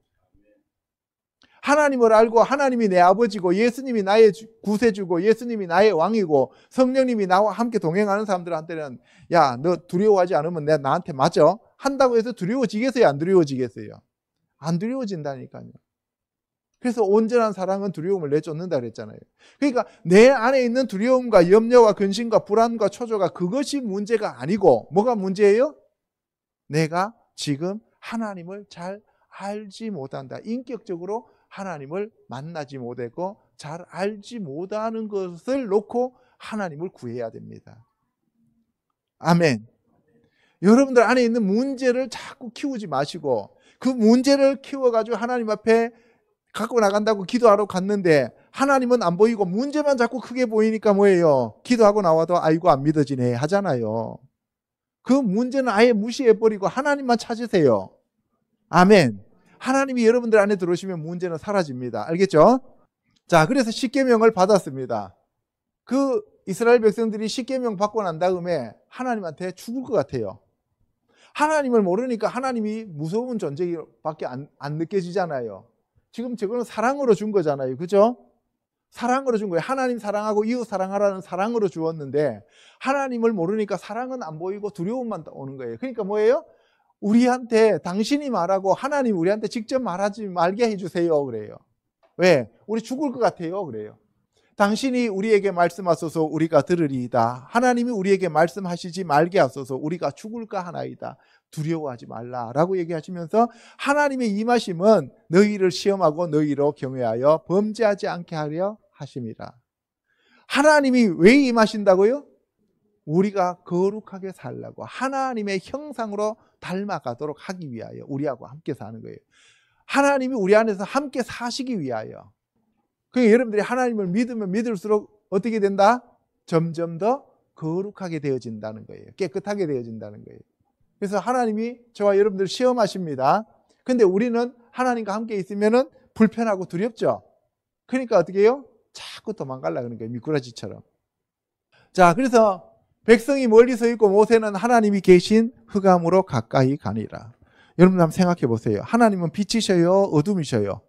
하나님을 알고 하나님이 내 아버지고 예수님이 나의 구세주고 예수님이 나의 왕이고 성령님이 나와 함께 동행하는 사람들한테는 야, 너 두려워하지 않으면 내가 나한테 맞아? 한다고 해서 두려워지겠어요? 안 두려워지겠어요? 안 두려워진다니까요. 그래서 온전한 사랑은 두려움을 내쫓는다 그랬잖아요. 그러니까 내 안에 있는 두려움과 염려와 근심과 불안과 초조가 그것이 문제가 아니고 뭐가 문제예요? 내가 지금 하나님을 잘 알지 못한다. 인격적으로 하나님을 만나지 못하고 잘 알지 못하는 것을 놓고 하나님을 구해야 됩니다. 아멘. 여러분들 안에 있는 문제를 자꾸 키우지 마시고 그 문제를 키워가지고 하나님 앞에 갖고 나간다고 기도하러 갔는데 하나님은 안 보이고 문제만 자꾸 크게 보이니까 뭐예요? 기도하고 나와도 아이고 안 믿어지네 하잖아요. 그 문제는 아예 무시해버리고 하나님만 찾으세요. 아멘. 하나님이 여러분들 안에 들어오시면 문제는 사라집니다. 알겠죠? 자, 그래서 십계명을 받았습니다. 그 이스라엘 백성들이 십계명 받고 난 다음에 하나님한테 죽을 것 같아요. 하나님을 모르니까 하나님이 무서운 존재밖에 안 느껴지잖아요. 지금 저거는 사랑으로 준 거잖아요. 그죠? 사랑으로 준 거예요. 하나님 사랑하고 이웃 사랑하라는 사랑으로 주었는데 하나님을 모르니까 사랑은 안 보이고 두려움만 오는 거예요. 그러니까 뭐예요? 우리한테 당신이 말하고 하나님 우리한테 직접 말하지 말게 해주세요. 그래요. 왜? 우리 죽을 것 같아요. 그래요. 당신이 우리에게 말씀하소서 우리가 들으리이다. 하나님이 우리에게 말씀하시지 말게 하소서 우리가 죽을까 하나이다. 두려워하지 말라라고 얘기하시면서 하나님의 임하심은 너희를 시험하고 너희로 경외하여 범죄하지 않게 하려 하심이라. 하나님이 왜 임하신다고요? 우리가 거룩하게 살라고 하나님의 형상으로 닮아가도록 하기 위하여 우리하고 함께 사는 거예요. 하나님이 우리 안에서 함께 사시기 위하여. 그러니까 여러분들이 하나님을 믿으면 믿을수록 어떻게 된다? 점점 더 거룩하게 되어진다는 거예요. 깨끗하게 되어진다는 거예요. 그래서 하나님이 저와 여러분들 시험하십니다. 근데 우리는 하나님과 함께 있으면은 불편하고 두렵죠. 그러니까 어떻게 해요? 자꾸 도망가려고 하는 거예요. 미꾸라지처럼. 자, 그래서 백성이 멀리 서 있고 모세는 하나님이 계신 흑암으로 가까이 가니라. 여러분 한번 생각해 보세요. 하나님은 빛이셔요? 어둠이셔요?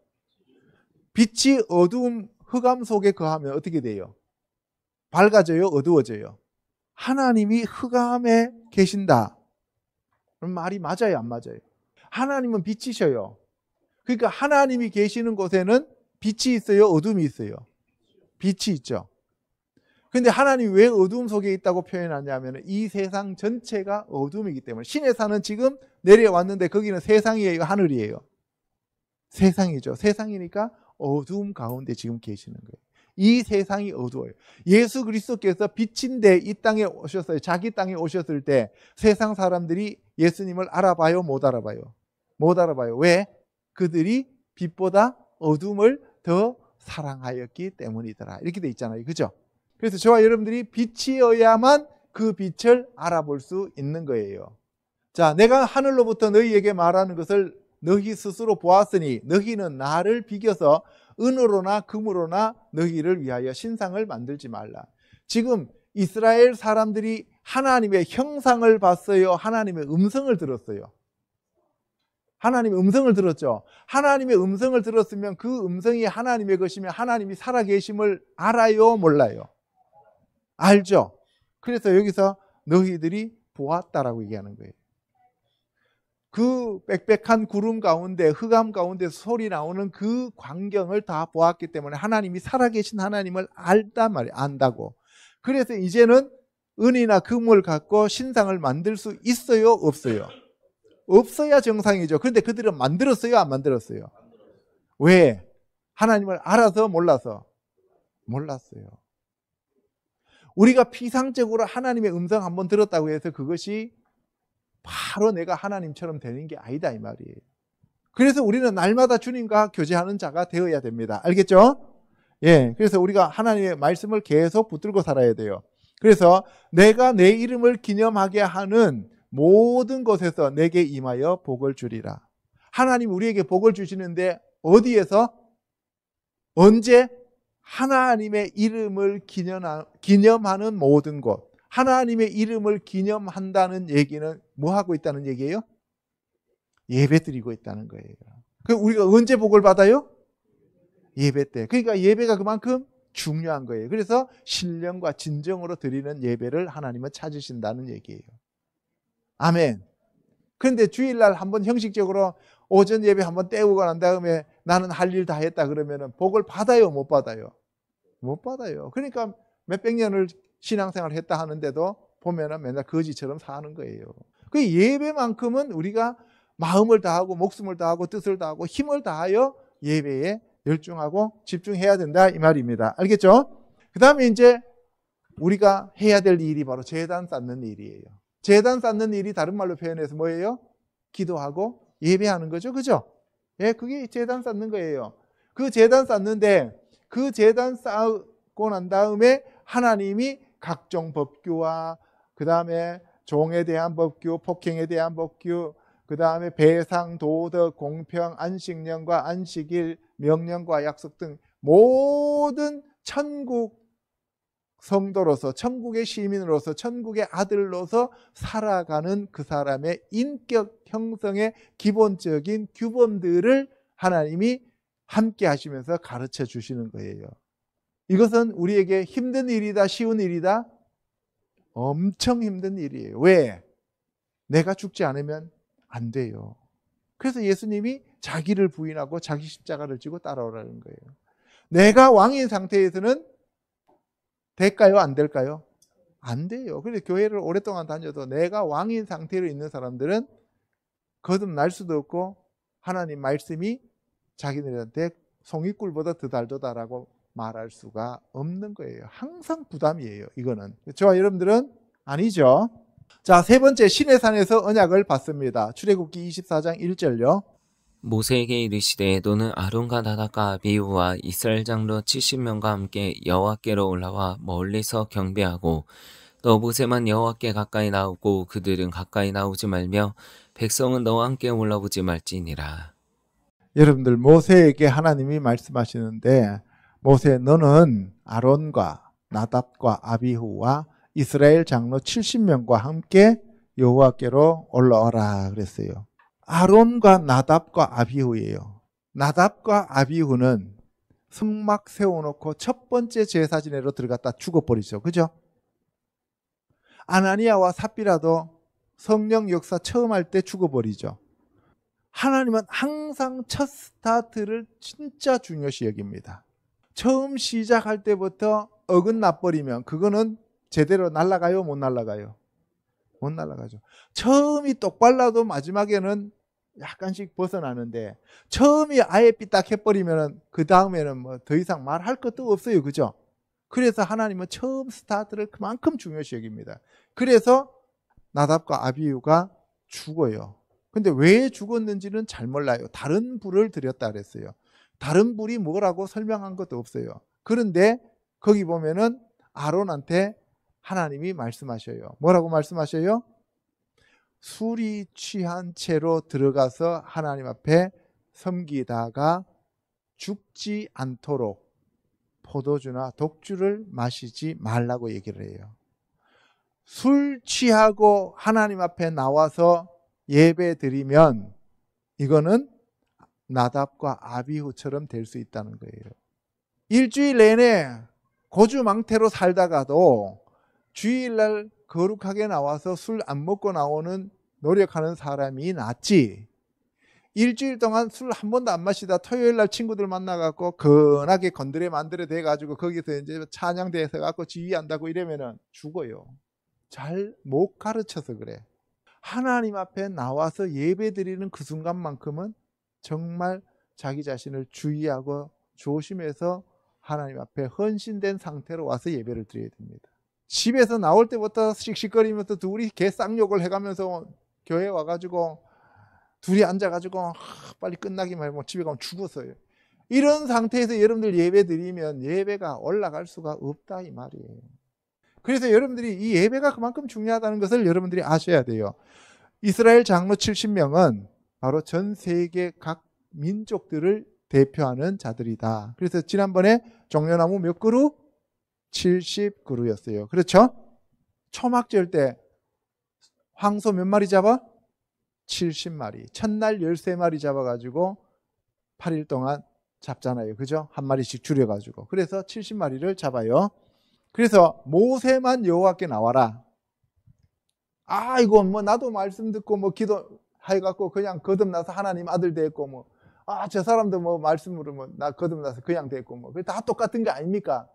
빛이 어두움, 흑암 속에 거하면 어떻게 돼요? 밝아져요? 어두워져요? 하나님이 흑암에 계신다. 그럼 말이 맞아요? 안 맞아요? 하나님은 빛이셔요. 그러니까 하나님이 계시는 곳에는 빛이 있어요? 어둠이 있어요? 빛이 있죠. 근데 하나님이 왜 어두움 속에 있다고 표현하냐면 이 세상 전체가 어둠이기 때문에 신의 산은 지금 내려왔는데 거기는 세상이에요? 하늘이에요? 세상이죠. 세상이니까 어두움 가운데 지금 계시는 거예요. 이 세상이 어두워요. 예수 그리스도께서 빛인데 이 땅에 오셨어요. 자기 땅에 오셨을 때 세상 사람들이 예수님을 알아봐요? 못 알아봐요? 못 알아봐요. 왜? 그들이 빛보다 어둠을 더 사랑하였기 때문이더라. 이렇게 돼 있잖아요. 그죠? 그래서 저와 여러분들이 빛이어야만 그 빛을 알아볼 수 있는 거예요. 자, 내가 하늘로부터 너희에게 말하는 것을 너희 스스로 보았으니 너희는 나를 비겨서 은으로나 금으로나 너희를 위하여 신상을 만들지 말라. 지금 이스라엘 사람들이 하나님의 형상을 봤어요? 하나님의 음성을 들었어요? 하나님의 음성을 들었죠. 하나님의 음성을 들었으면 그 음성이 하나님의 것이면 하나님이 살아계심을 알아요? 몰라요? 알죠. 그래서 여기서 너희들이 보았다라고 얘기하는 거예요. 그 빽빽한 구름 가운데 흑암 가운데 소리 나오는 그 광경을 다 보았기 때문에 하나님이 살아계신 하나님을 알단 말이에요. 안다고. 그래서 이제는 은이나 금을 갖고 신상을 만들 수 있어요? 없어요? 없어야 정상이죠. 그런데 그들은 만들었어요? 안 만들었어요? 왜? 하나님을 알아서 몰라서? 몰랐어요. 우리가 피상적으로 하나님의 음성 한번 들었다고 해서 그것이 바로 내가 하나님처럼 되는 게 아니다 이 말이에요. 그래서 우리는 날마다 주님과 교제하는 자가 되어야 됩니다. 알겠죠? 예, 그래서 우리가 하나님의 말씀을 계속 붙들고 살아야 돼요. 그래서 내가 내 이름을 기념하게 하는 모든 것에서 내게 임하여 복을 주리라. 하나님 우리에게 복을 주시는데 어디에서? 언제? 하나님의 이름을 기념하는 모든 것. 하나님의 이름을 기념한다는 얘기는 뭐 하고 있다는 얘기예요? 예배 드리고 있다는 거예요. 그럼 우리가 언제 복을 받아요? 예배 때. 그러니까 예배가 그만큼 중요한 거예요. 그래서 신령과 진정으로 드리는 예배를 하나님은 찾으신다는 얘기예요. 아멘. 그런데 주일날 한번 형식적으로 오전 예배 한번 때우고 난 다음에 나는 할 일 다 했다 그러면 복을 받아요? 못 받아요? 못 받아요. 그러니까 몇백 년을 신앙생활을 했다 하는데도 보면은 맨날 거지처럼 사는 거예요. 그 예배만큼은 우리가 마음을 다하고 목숨을 다하고 뜻을 다하고 힘을 다하여 예배에 열중하고 집중해야 된다 이 말입니다. 알겠죠? 그 다음에 이제 우리가 해야 될 일이 바로 제단 쌓는 일이에요. 제단 쌓는 일이 다른 말로 표현해서 뭐예요? 기도하고 예배하는 거죠. 그죠? 예, 그게 제단 쌓는 거예요. 그 제단 쌓는데 그 제단 쌓고 난 다음에 하나님이 각종 법규와 그 다음에 종에 대한 법규, 폭행에 대한 법규, 그 다음에 배상, 도덕, 공평, 안식년과 안식일, 명령과 약속 등 모든 천국 성도로서, 천국의 시민으로서, 천국의 아들로서 살아가는 그 사람의 인격 형성의 기본적인 규범들을 하나님이 함께 하시면서 가르쳐 주시는 거예요. 이것은 우리에게 힘든 일이다, 쉬운 일이다? 엄청 힘든 일이에요. 왜? 내가 죽지 않으면 안 돼요. 그래서 예수님이 자기를 부인하고 자기 십자가를 지고 따라오라는 거예요. 내가 왕인 상태에서는 될까요? 안 될까요? 안 돼요. 그래서 교회를 오랫동안 다녀도 내가 왕인 상태로 있는 사람들은 거듭날 수도 없고 하나님 말씀이 자기들한테 송이꿀보다 더 달도다라고 말할 수가 없는 거예요. 항상 부담이에요. 이거는. 저와 여러분들은 아니죠. 자, 세 번째, 신의 산에서 언약을 받습니다. 출애굽기 24장 1절요. 모세에게 이르시되 너는 아론과 나답과 아비후와 이스라엘 장로 70명과 함께 여호와께로 올라와 멀리서 경배하고 너 모세만 여호와께 가까이 나오고 그들은 가까이 나오지 말며 백성은 너와 함께 올라오지 말지니라. 여러분들, 모세에게 하나님이 말씀하시는데, 모세 너는 아론과 나답과 아비후와 이스라엘 장로 70명과 함께 여호와께로 올라오라 그랬어요. 아론과 나답과 아비후예요. 나답과 아비후는 성막 세워놓고 첫 번째 제사 지내러 들어갔다 죽어버리죠. 그죠? 아나니아와 삽비라도 성령 역사 처음 할 때 죽어버리죠. 하나님은 항상 첫 스타트를 진짜 중요시 여깁니다. 처음 시작할 때부터 어긋나버리면 그거는 제대로 날아가요? 못 날아가요? 못 날아가죠. 처음이 똑발라도 마지막에는 약간씩 벗어나는데 처음이 아예 삐딱해버리면 그 다음에는 뭐 더 이상 말할 것도 없어요. 그죠? 그래서 하나님은 처음 스타트를 그만큼 중요시 여깁니다. 그래서 나답과 아비후가 죽어요. 근데 왜 죽었는지는 잘 몰라요. 다른 불을 들였다 그랬어요. 다른 불이 뭐라고 설명한 것도 없어요. 그런데 거기 보면은 아론한테 하나님이 말씀하셔요. 뭐라고 말씀하셔요? 술이 취한 채로 들어가서 하나님 앞에 섬기다가 죽지 않도록 포도주나 독주를 마시지 말라고 얘기를 해요. 술 취하고 하나님 앞에 나와서 예배 드리면 이거는 나답과 아비후처럼 될 수 있다는 거예요. 일주일 내내 고주망태로 살다가도 주일날 거룩하게 나와서 술 안 먹고 나오는 노력하는 사람이 낫지, 일주일 동안 술 한 번도 안 마시다 토요일날 친구들 만나갖고 건하게 건드려 만들어 돼가지고 거기서 이제 찬양대에서 갖고 지휘한다고 이러면은 죽어요. 잘 못 가르쳐서 그래. 하나님 앞에 나와서 예배 드리는 그 순간만큼은 정말 자기 자신을 주의하고 조심해서 하나님 앞에 헌신된 상태로 와서 예배를 드려야 됩니다. 집에서 나올 때부터 씩씩거리면서 둘이 개 쌍욕을 해가면서 교회 와가지고 둘이 앉아가지고 빨리 끝나기만 하고 집에 가면 죽었어요. 이런 상태에서 여러분들 예배 드리면 예배가 올라갈 수가 없다 이 말이에요. 그래서 여러분들이 이 예배가 그만큼 중요하다는 것을 여러분들이 아셔야 돼요. 이스라엘 장로 70명은 바로 전 세계 각 민족들을 대표하는 자들이다. 그래서 지난번에 종려나무 몇 그루? 70그루였어요. 그렇죠? 초막절 때 황소 몇 마리 잡아? 70마리. 첫날 13마리 잡아가지고 8일 동안 잡잖아요. 그죠? 한 마리씩 줄여가지고. 그래서 70마리를 잡아요. 그래서 모세만 여호와께 나와라. 아, 이거 뭐 나도 말씀 듣고 뭐 기도해갖고 그냥 거듭나서 하나님 아들 됐고 뭐, 아, 저 사람도 뭐 말씀으로 뭐 나 거듭나서 그냥 됐고 뭐. 다 똑같은 게 아닙니까?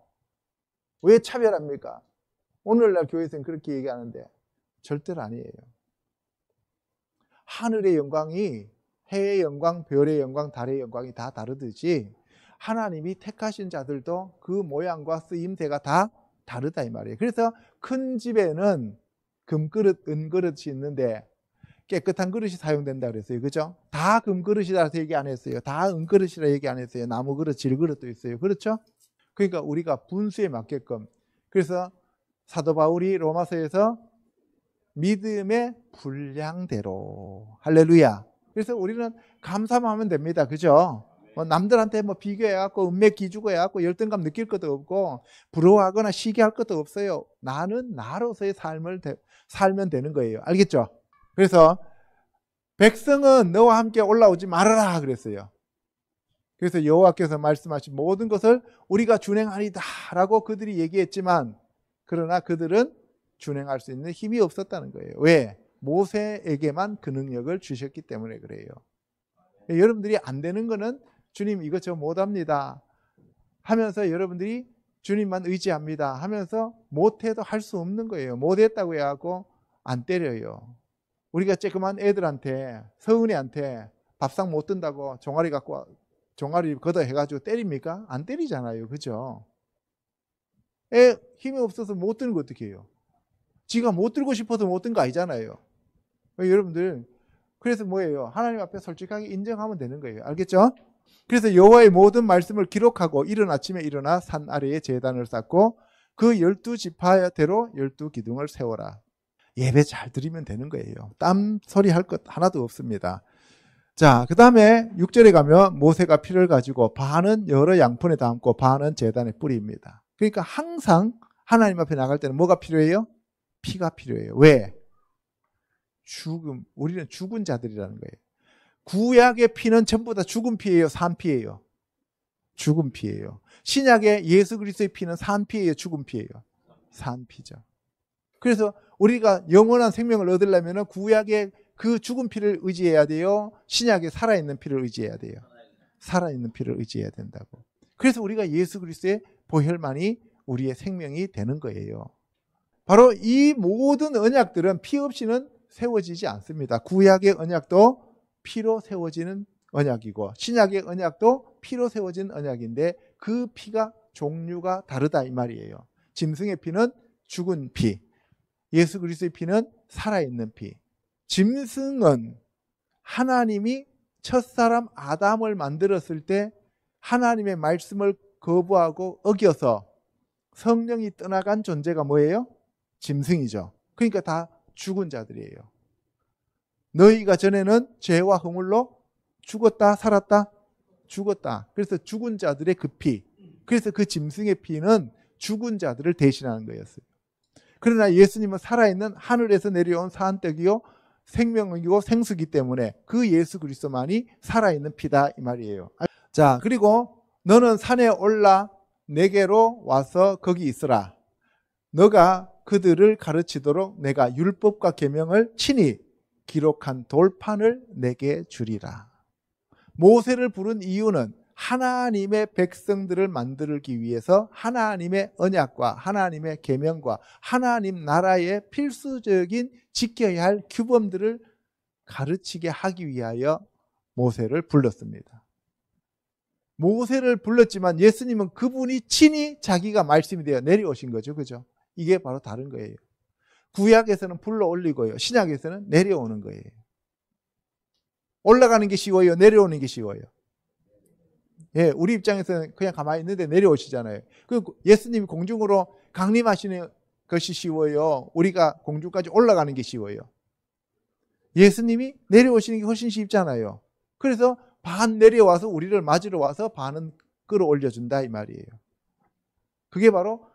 왜 차별합니까? 오늘날 교회에서는 그렇게 얘기하는데 절대로 아니에요. 하늘의 영광이 해의 영광, 별의 영광, 달의 영광이 다 다르듯이 하나님이 택하신 자들도 그 모양과 쓰임새가 다 다르다 이 말이에요. 그래서 큰 집에는 금그릇, 은그릇이 있는데 깨끗한 그릇이 사용된다 그랬어요. 그죠? 다 금그릇이라 얘기 안 했어요. 다 은그릇이라 얘기 안 했어요. 나무 그릇, 질그릇도 있어요. 그렇죠? 그러니까 우리가 분수에 맞게끔. 그래서 사도 바울이 로마서에서 믿음의 분량대로. 할렐루야. 그래서 우리는 감사만 하면 됩니다. 그죠? 남들한테 뭐 비교해갖고 은맥 기주고 해갖고 열등감 느낄 것도 없고 부러워하거나 시기할 것도 없어요. 나는 나로서의 삶을 살면 되는 거예요. 알겠죠? 그래서 백성은 너와 함께 올라오지 말아라 그랬어요. 그래서 여호와께서 말씀하신 모든 것을 우리가 준행하리다라고 그들이 얘기했지만 그러나 그들은 준행할 수 있는 힘이 없었다는 거예요. 왜? 모세에게만 그 능력을 주셨기 때문에 그래요. 여러분들이 안 되는 거는 주님 이거 저 못합니다 하면서 여러분들이 주님만 의지합니다 하면서 못해도 할 수 없는 거예요. 못했다고 해갖고 안 때려요. 우리가 쬐끄만 애들한테 서은이한테 밥상 못 든다고 종아리 걷어 해가지고 때립니까? 안 때리잖아요. 그죠? 애 힘이 없어서 못 드는 거 어떻게 해요? 지가 못 들고 싶어서 못 든 거 아니잖아요. 여러분들 그래서 뭐예요? 하나님 앞에 솔직하게 인정하면 되는 거예요. 알겠죠? 그래서 여호와의 모든 말씀을 기록하고 이른 아침에 일어나 산 아래에 제단을 쌓고 그 12지파대로 12기둥을 세워라. 예배 잘 드리면 되는 거예요. 땀 소리 할 것 하나도 없습니다. 자, 그 다음에 6절에 가면 모세가 피를 가지고 반은 여러 양푼에 담고 반은 제단에 뿌립니다. 그러니까 항상 하나님 앞에 나갈 때는 뭐가 필요해요? 피가 필요해요. 왜? 우리는 죽은 자들이라는 거예요. 구약의 피는 전부 다 죽은 피예요, 산 피예요? 죽은 피예요. 신약의 예수 그리스도의 피는 산 피예요, 죽은 피예요? 산 피죠. 그래서 우리가 영원한 생명을 얻으려면 구약의 그 죽은 피를 의지해야 돼요? 신약의 살아있는 피를 의지해야 돼요? 살아있는 피를 의지해야 된다고. 그래서 우리가 예수 그리스도의 보혈만이 우리의 생명이 되는 거예요. 바로 이 모든 언약들은 피 없이는 세워지지 않습니다. 구약의 언약도 피로 세워지는 언약이고 신약의 언약도 피로 세워진 언약인데 그 피가 종류가 다르다 이 말이에요. 짐승의 피는 죽은 피, 예수 그리스도의 피는 살아있는 피. 짐승은 하나님이 첫사람 아담을 만들었을 때 하나님의 말씀을 거부하고 어겨서 성령이 떠나간 존재가 뭐예요? 짐승이죠. 그러니까 다 죽은 자들이에요. 너희가 전에는 죄와 허물로 죽었다 살았다? 죽었다. 그래서 죽은 자들의 그 피, 그래서 그 짐승의 피는 죽은 자들을 대신하는 거였어요. 그러나 예수님은 살아있는 하늘에서 내려온 산떡이요 생명이고 생수기 때문에 그 예수 그리스도만이 살아있는 피다 이 말이에요. 자, 그리고 너는 산에 올라 내게로 와서 거기 있으라. 너가 그들을 가르치도록 내가 율법과 계명을 친히 기록한 돌판을 내게 주리라. 모세를 부른 이유는 하나님의 백성들을 만들기 위해서 하나님의 언약과 하나님의 계명과 하나님 나라의 필수적인 지켜야 할 규범들을 가르치게 하기 위하여 모세를 불렀습니다. 모세를 불렀지만 예수님은 그분이 친히 자기가 말씀이 되어 내려오신 거죠. 그죠? 이게 바로 다른 거예요. 구약에서는 불러 올리고요. 신약에서는 내려오는 거예요. 올라가는 게 쉬워요? 내려오는 게 쉬워요? 예, 우리 입장에서는 그냥 가만히 있는데 내려오시잖아요. 그 예수님이 공중으로 강림하시는 것이 쉬워요? 우리가 공중까지 올라가는 게 쉬워요? 예수님이 내려오시는 게 훨씬 쉽잖아요. 그래서 반 내려와서 우리를 맞으러 와서 반은 끌어올려준다 이 말이에요. 그게 바로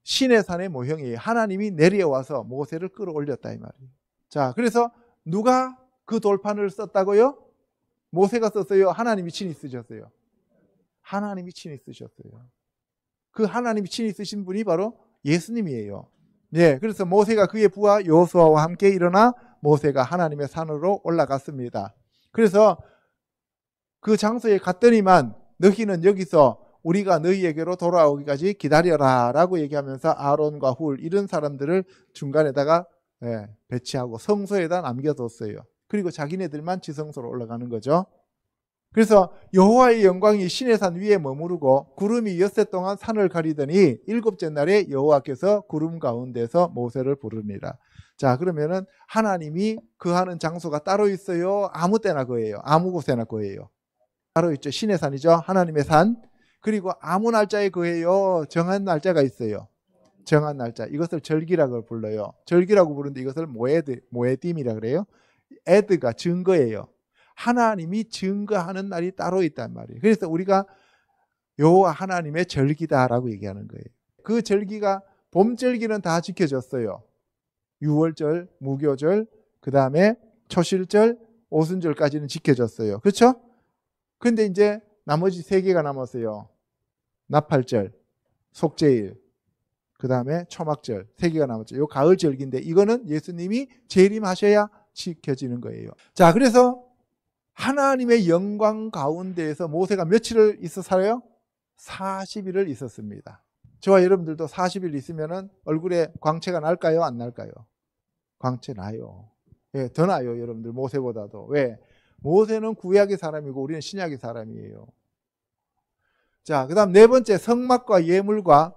신의 산의 모형이에요. 하나님이 내려와서 모세를 끌어올렸다 이 말이에요. 자, 그래서 누가 그 돌판을 썼다고요? 모세가 썼어요? 하나님이 친히 쓰셨어요? 하나님이 친히 쓰셨어요. 그 하나님이 친히 쓰신 분이 바로 예수님이에요. 예, 그래서 모세가 그의 부하 여호수아와 함께 일어나 모세가 하나님의 산으로 올라갔습니다. 그래서 그 장소에 갔더니만 너희는 여기서 우리가 너희에게로 돌아오기까지 기다려라 라고 얘기하면서 아론과 훌 이런 사람들을 중간에다가 배치하고 성소에다 남겨뒀어요. 그리고 자기네들만 지성소로 올라가는 거죠. 그래서 여호와의 영광이 시내산 위에 머무르고 구름이 엿새 동안 산을 가리더니 일곱째 날에 여호와께서 구름 가운데서 모세를 부르니라. 자, 그러면은 하나님이 거하는 장소가 따로 있어요? 아무 때나 거예요? 아무 곳에나 거예요? 따로 있죠. 시내산이죠. 하나님의 산. 그리고 아무 날짜에 거해요? 정한 날짜가 있어요. 정한 날짜. 이것을 절기라고 불러요. 절기라고 부르는데 이것을 모에딤이라 그래요. 에드가 증거예요. 하나님이 증거하는 날이 따로 있단 말이에요. 그래서 우리가 여호와 하나님의 절기다라고 얘기하는 거예요. 그 절기가 봄 절기는 다 지켜졌어요. 유월절, 무교절, 그 다음에 초실절, 오순절까지는 지켜졌어요. 그렇죠? 근데 이제 나머지 3개가 남았어요. 나팔절, 속죄일, 그 다음에 초막절 3개가 남았죠. 요 가을 절기인데 이거는 예수님이 재림하셔야 지켜지는 거예요. 자, 그래서 하나님의 영광 가운데에서 모세가 며칠을 있어 살아요? 40일을 있었습니다. 저와 여러분들도 40일 있으면 얼굴에 광채가 날까요? 안 날까요? 광채 나요. 예, 더 나요, 여러분들. 모세보다도. 왜? 모세는 구약의 사람이고 우리는 신약의 사람이에요. 자, 그 다음 4번째, 성막과 예물과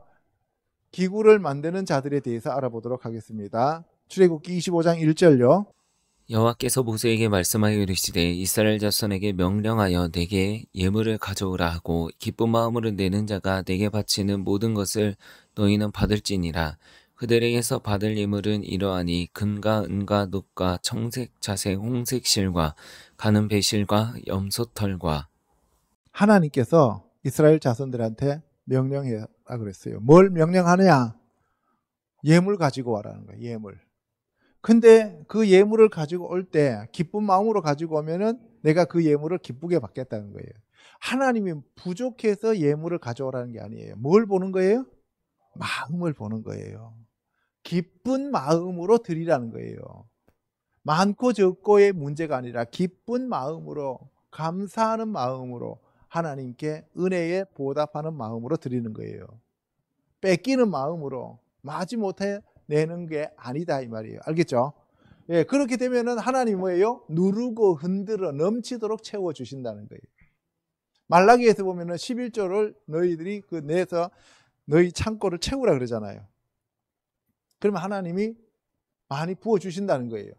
기구를 만드는 자들에 대해서 알아보도록 하겠습니다. 출애굽기 25장 1절요. 여호와께서 모세에게 말씀하여 이르시되 이스라엘 자손에게 명령하여 내게 예물을 가져오라 하고 기쁜 마음으로 내는 자가 내게 바치는 모든 것을 너희는 받을지니라. 그들에게서 받을 예물은 이러하니 금과 은과 놋과 청색, 자색, 홍색 실과 가는 배실과 염소털과. 하나님께서 이스라엘 자손들한테 명령해라 그랬어요. 뭘 명령하느냐? 예물 가지고 와라는 거예요. 예물. 근데 그 예물을 가지고 올 때 기쁜 마음으로 가지고 오면은 내가 그 예물을 기쁘게 받겠다는 거예요. 하나님이 부족해서 예물을 가져오라는 게 아니에요. 뭘 보는 거예요? 마음을 보는 거예요. 기쁜 마음으로 드리라는 거예요. 많고 적고의 문제가 아니라 기쁜 마음으로, 감사하는 마음으로 하나님께 은혜에 보답하는 마음으로 드리는 거예요. 뺏기는 마음으로 마지못해 내는 게 아니다 이 말이에요. 알겠죠? 예, 그렇게 되면은 하나님이 뭐예요? 누르고 흔들어 넘치도록 채워주신다는 거예요. 말라기에서 보면은 11조를 너희들이 그 내서 너희 창고를 채우라 그러잖아요. 그러면 하나님이 많이 부어주신다는 거예요.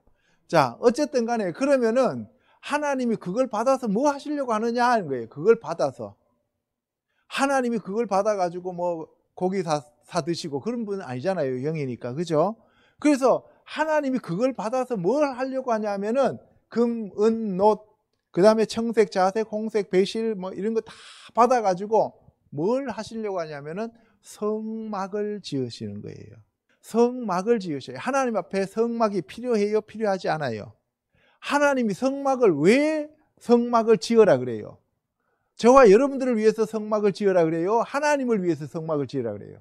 자, 어쨌든 간에 그러면은 하나님이 그걸 받아서 뭐 하시려고 하느냐 하는 거예요. 그걸 받아서. 하나님이 그걸 받아가지고 뭐 고기 사 드시고 그런 분은 아니잖아요. 영이니까. 그죠? 그래서 하나님이 그걸 받아서 뭘 하려고 하냐면은 금, 은, 놋, 그 다음에 청색, 자색, 홍색, 배실 뭐 이런 거 다 받아가지고 뭘 하시려고 하냐면은 성막을 지으시는 거예요. 성막을 지으셔요. 하나님 앞에 성막이 필요해요? 필요하지 않아요? 하나님이 성막을 왜 성막을 지어라 그래요? 저와 여러분들을 위해서 성막을 지어라 그래요? 하나님을 위해서 성막을 지어라 그래요?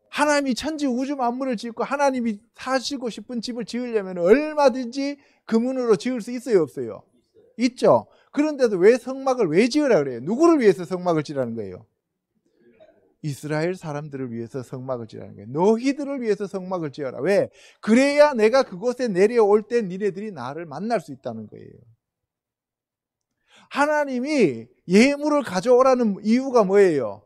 하나님이 천지 우주 만물을 짓고 하나님이 사시고 싶은 집을 지으려면 얼마든지 금은으로 지을 수 있어요? 없어요? 있죠. 그런데도 왜 성막을 왜 지으라 그래요? 누구를 위해서 성막을 지으라는 거예요? 이스라엘 사람들을 위해서 성막을 지으라는 거예요. 너희들을 위해서 성막을 지어라. 왜? 그래야 내가 그곳에 내려올 때 니네들이 나를 만날 수 있다는 거예요. 하나님이 예물을 가져오라는 이유가 뭐예요?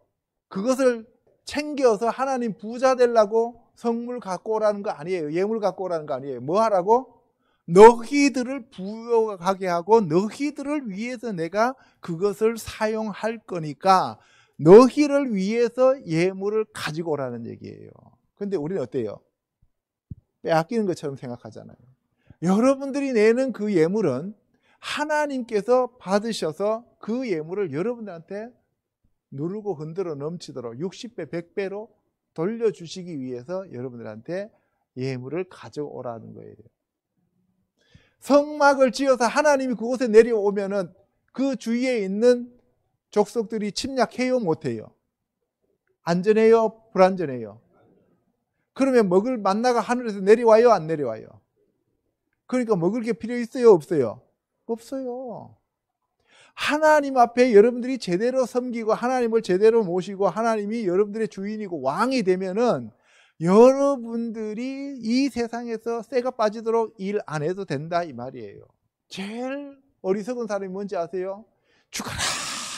그것을 챙겨서 하나님 부자 되려고 성물 갖고 오라는 거 아니에요. 예물 갖고 오라는 거 아니에요. 뭐 하라고? 너희들을 부여하게 하고 너희들을 위해서 내가 그것을 사용할 거니까 너희를 위해서 예물을 가지고 오라는 얘기예요. 근데 우리는 어때요? 빼앗기는 것처럼 생각하잖아요. 여러분들이 내는 그 예물은 하나님께서 받으셔서 그 예물을 여러분들한테 누르고 흔들어 넘치도록 60배, 100배로 돌려주시기 위해서 여러분들한테 예물을 가져오라는 거예요. 성막을 지어서 하나님이 그곳에 내려오면은 그 주위에 있는 족속들이 침략해요? 못해요? 안전해요? 불안전해요? 그러면 먹을 만나가 하늘에서 내려와요? 안 내려와요? 그러니까 먹을 게 필요 있어요? 없어요? 없어요. 하나님 앞에 여러분들이 제대로 섬기고 하나님을 제대로 모시고 하나님이 여러분들의 주인이고 왕이 되면은 여러분들이 이 세상에서 쇠가 빠지도록 일 안 해도 된다 이 말이에요. 제일 어리석은 사람이 뭔지 아세요? 죽어라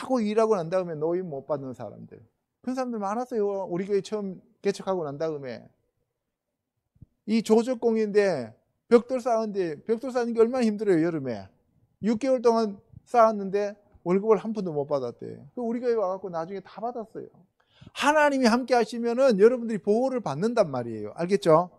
하고 일하고 난 다음에 노임 못 받는 사람들. 그런 사람들 많았어요. 우리 교회 처음 개척하고 난 다음에 이 조적공인데 벽돌 쌓는데 벽돌 쌓는 게 얼마나 힘들어요. 여름에 6개월 동안 쌓았는데 월급을 한 푼도 못 받았대. 우리 교회 와갖고 나중에 다 받았어요. 하나님이 함께 하시면은 여러분들이 보호를 받는단 말이에요. 알겠죠?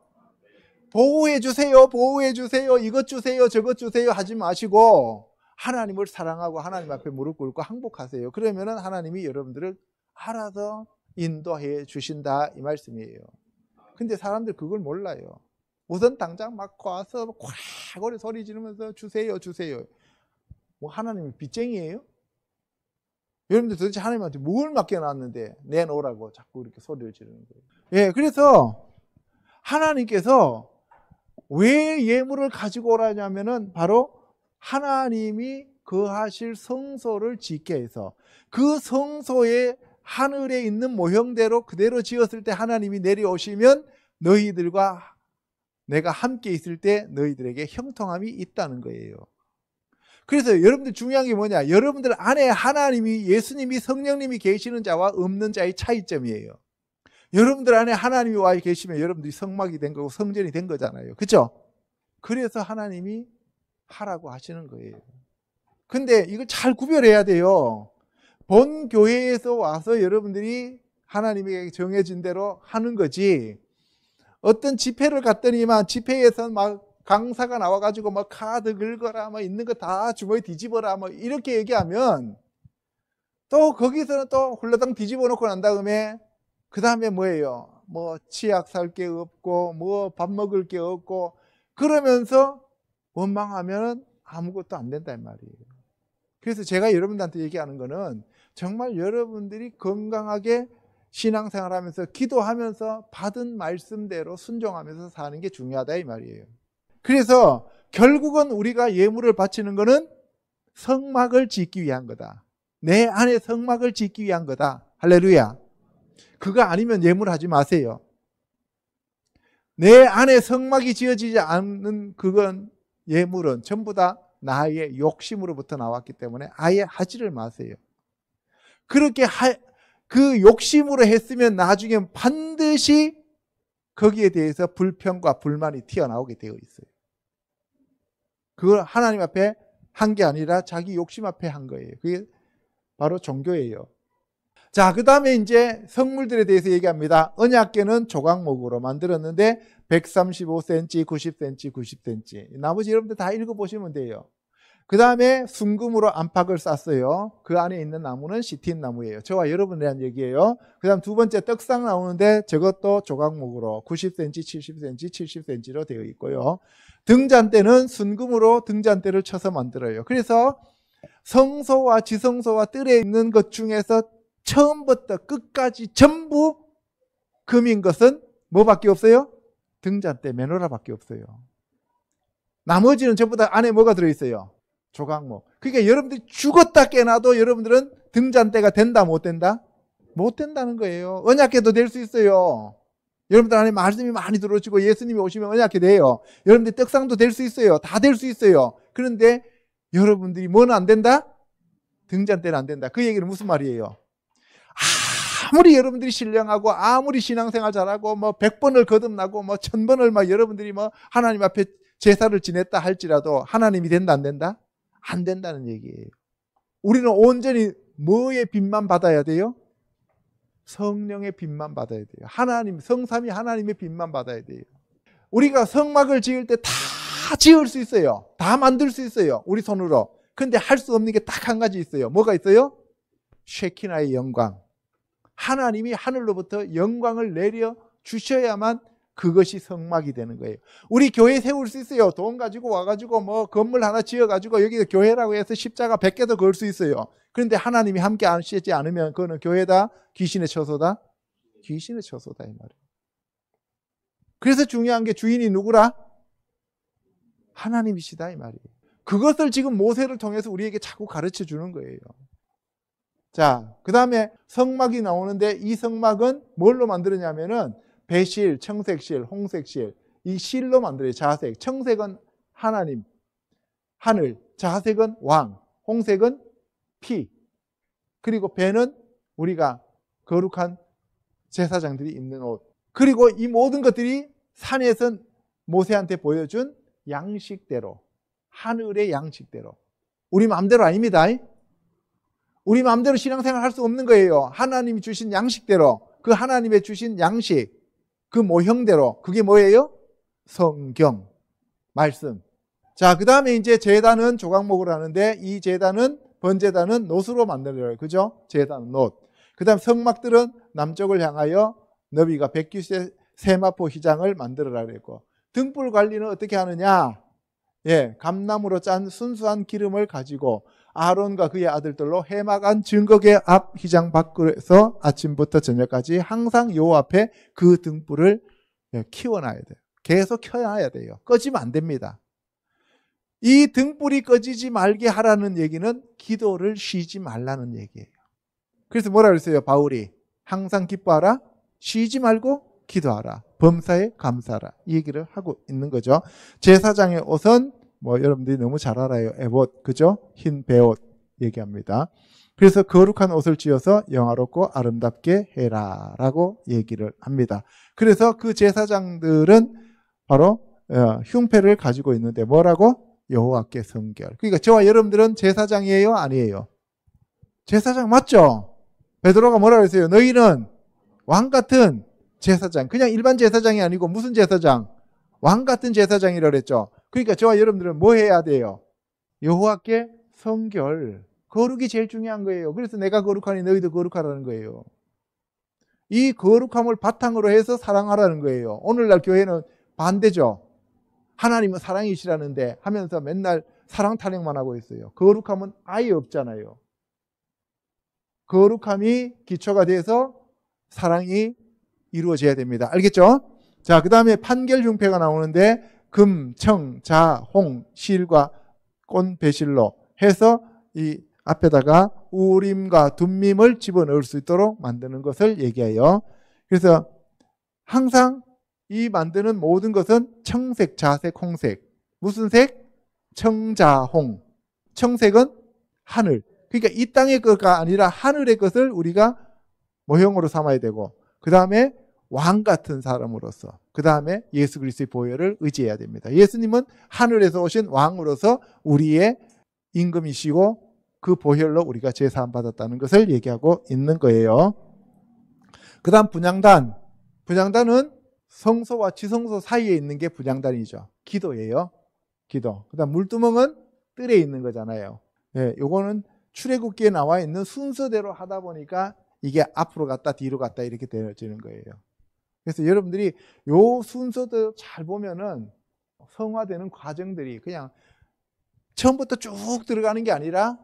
보호해 주세요. 보호해 주세요. 이것 주세요. 저것 주세요. 하지 마시고 하나님을 사랑하고 하나님 앞에 무릎 꿇고 항복하세요. 그러면은 하나님이 여러분들을 알아서 인도해 주신다 이 말씀이에요. 근데 사람들 그걸 몰라요. 우선 당장 막 와서 콱 소리 지르면서 주세요 주세요. 뭐 하나님이 빚쟁이에요? 여러분들 도대체 하나님한테 뭘 맡겨놨는데 내놓으라고 자꾸 이렇게 소리를 지르는 거예요. 예, 그래서 하나님께서 왜 예물을 가지고 오라냐면은 바로 하나님이 거하실 성소를 짓게 해서 그 성소에 하늘에 있는 모형대로 그대로 지었을 때 하나님이 내려오시면 너희들과 내가 함께 있을 때 너희들에게 형통함이 있다는 거예요. 그래서 여러분들 중요한 게 뭐냐? 여러분들 안에 하나님이, 예수님이, 성령님이 계시는 자와 없는 자의 차이점이에요. 여러분들 안에 하나님이 와 계시면 여러분들이 성막이 된 거고 성전이 된 거잖아요. 그렇죠? 그래서 하나님이 하라고 하시는 거예요. 근데 이걸 잘 구별해야 돼요. 본 교회에서 와서 여러분들이 하나님에게 정해진 대로 하는 거지, 어떤 집회를 갔더니만 집회에서 막 강사가 나와가지고 뭐 카드 긁어라, 뭐 있는 거 다 주머니 뒤집어라, 뭐 이렇게 얘기하면 또 거기서는 또 홀라당 뒤집어 놓고 난 다음에 그 다음에 뭐예요? 뭐 치약 살 게 없고 뭐 밥 먹을 게 없고 그러면서 원망하면 아무것도 안 된다 이 말이에요. 그래서 제가 여러분들한테 얘기하는 거는 정말 여러분들이 건강하게 신앙생활하면서 기도하면서 받은 말씀대로 순종하면서 사는 게 중요하다 이 말이에요. 그래서 결국은 우리가 예물을 바치는 거는 성막을 짓기 위한 거다. 내 안에 성막을 짓기 위한 거다. 할렐루야. 그거 아니면 예물하지 마세요. 내 안에 성막이 지어지지 않는 그건 예물은 전부 다 나의 욕심으로부터 나왔기 때문에 아예 하지를 마세요. 그렇게 그 욕심으로 했으면 나중에 반드시 거기에 대해서 불평과 불만이 튀어나오게 되어 있어요. 그걸 하나님 앞에 한 게 아니라 자기 욕심 앞에 한 거예요. 그게 바로 종교예요. 자, 그 다음에 이제 성물들에 대해서 얘기합니다. 언약궤는 조각목으로 만들었는데 135cm, 90cm, 90cm. 나머지 여러분들 다 읽어보시면 돼요. 그 다음에 순금으로 안팎을 쌌어요. 그 안에 있는 나무는 시틴 나무예요. 저와 여러분에 대한 얘기예요. 그 다음 두 번째 떡상 나오는데 저것도 조각목으로 90cm, 70cm, 70cm로 되어 있고요. 등잔대는 순금으로 등잔대를 쳐서 만들어요. 그래서 성소와 지성소와 뜰에 있는 것 중에서 처음부터 끝까지 전부 금인 것은 뭐밖에 없어요? 등잔대, 메노라밖에 없어요. 나머지는 전부 다 안에 뭐가 들어있어요? 조각목. 그러니까 여러분들이 죽었다 깨나도 여러분들은 등잔대가 된다 못 된다? 못 된다는 거예요. 언약궤도 될 수 있어요. 여러분들 안에 말씀이 많이 들어오시고 예수님이 오시면 언약궤 돼요. 여러분들 떡상도 될 수 있어요. 다 될 수 있어요. 그런데 여러분들이 뭐는 안 된다? 등잔대는 안 된다. 그 얘기는 무슨 말이에요? 아무리 여러분들이 신령하고 아무리 신앙생활 잘하고 뭐 100번을 거듭나고 뭐 1000번을 막 여러분들이 뭐 하나님 앞에 제사를 지냈다 할지라도 하나님이 된다 안 된다? 안 된다는 얘기예요. 우리는 온전히 뭐의 빛만 받아야 돼요? 성령의 빛만 받아야 돼요. 하나님, 성삼위 하나님의 빛만 받아야 돼요. 우리가 성막을 지을 때 다 지을 수 있어요. 다 만들 수 있어요. 우리 손으로. 근데 할 수 없는 게 딱 한 가지 있어요. 뭐가 있어요? 쉐키나의 영광. 하나님이 하늘로부터 영광을 내려 주셔야만 그것이 성막이 되는 거예요. 우리 교회 세울 수 있어요. 돈 가지고 와가지고 뭐 건물 하나 지어가지고 여기 교회라고 해서 십자가 100개도 걸 수 있어요. 그런데 하나님이 함께 하시지 않으면 그거는 교회다? 귀신의 처소다? 귀신의 처소다 이 말이에요. 그래서 중요한 게 주인이 누구라? 하나님이시다 이 말이에요. 그것을 지금 모세를 통해서 우리에게 자꾸 가르쳐 주는 거예요. 자, 그 다음에 성막이 나오는데 이 성막은 뭘로 만들었냐면은 배실, 청색실, 홍색실, 이 실로 만들어요. 자색. 청색은 하나님, 하늘, 자색은 왕, 홍색은 피, 그리고 배는 우리가 거룩한 제사장들이 입는 옷. 그리고 이 모든 것들이 산에서 모세한테 보여준 양식대로, 하늘의 양식대로. 우리 마음대로 아닙니다. 우리 마음대로 신앙생활 할 수 없는 거예요. 하나님이 주신 양식대로, 그 하나님의 주신 양식, 그 모형대로. 그게 뭐예요? 성경, 말씀. 자, 그 다음에 이제 제단은 조각목으로 하는데 이 제단은 번제단은 놋으로 만들어요. 그죠? 제단은 놋. 그 다음 성막들은 남쪽을 향하여 너비가 백규세 세마포 휘장을 만들어라 그랬고, 등불 관리는 어떻게 하느냐? 예, 감나무로 짠 순수한 기름을 가지고 아론과 그의 아들들로 해막안 증거궤 앞 휘장 밖에서 아침부터 저녁까지 항상 요 앞에 그 등불을 키워놔야 돼요. 계속 켜놔야 돼요. 꺼지면 안 됩니다. 이 등불이 꺼지지 말게 하라는 얘기는 기도를 쉬지 말라는 얘기예요. 그래서 뭐라 그랬어요? 바울이 항상 기뻐하라, 쉬지 말고 기도하라, 범사에 감사하라, 이 얘기를 하고 있는 거죠. 제사장의 옷은 뭐 여러분들이 너무 잘 알아요. 에봇, 그죠? 흰 베옷 얘기합니다. 그래서 거룩한 옷을 지어서 영화롭고 아름답게 해라 라고 얘기를 합니다. 그래서 그 제사장들은 바로 흉패를 가지고 있는데 뭐라고? 여호와께 성결. 그러니까 저와 여러분들은 제사장이에요? 아니에요? 제사장 맞죠? 베드로가 뭐라 그랬어요? 너희는 왕 같은 제사장. 그냥 일반 제사장이 아니고 무슨 제사장? 왕 같은 제사장이라고 그랬죠. 그러니까 저와 여러분들은 뭐 해야 돼요? 여호와께 성결. 거룩이 제일 중요한 거예요. 그래서 내가 거룩하니 너희도 거룩하라는 거예요. 이 거룩함을 바탕으로 해서 사랑하라는 거예요. 오늘날 교회는 반대죠. 하나님은 사랑이시라는데 하면서 맨날 사랑 타령만 하고 있어요. 거룩함은 아예 없잖아요. 거룩함이 기초가 돼서 사랑이 이루어져야 됩니다. 알겠죠? 자, 그 다음에 판결 흉패가 나오는데 금, 청, 자, 홍, 실과 꼰, 배실로 해서 이 앞에다가 우림과 둠밈을 집어넣을 수 있도록 만드는 것을 얘기해요. 그래서 항상 이 만드는 모든 것은 청색, 자색, 홍색. 무슨 색? 청자홍. 청색은 하늘. 그러니까 이 땅의 것가 아니라 하늘의 것을 우리가 모형으로 삼아야 되고, 그 다음에 왕 같은 사람으로서, 그 다음에 예수 그리스도의 보혈을 의지해야 됩니다. 예수님은 하늘에서 오신 왕으로서 우리의 임금이시고 그 보혈로 우리가 제사함 받았다는 것을 얘기하고 있는 거예요. 그 다음 분향단. 분향단은 성소와 지성소 사이에 있는 게 분향단이죠. 기도예요. 기도. 그 다음 물두멍은 뜰에 있는 거잖아요. 예, 요거는 출애굽기에 나와 있는 순서대로 하다 보니까 이게 앞으로 갔다 뒤로 갔다 이렇게 되어지는 거예요. 그래서 여러분들이 요 순서도 잘 보면은 성화되는 과정들이 그냥 처음부터 쭉 들어가는 게 아니라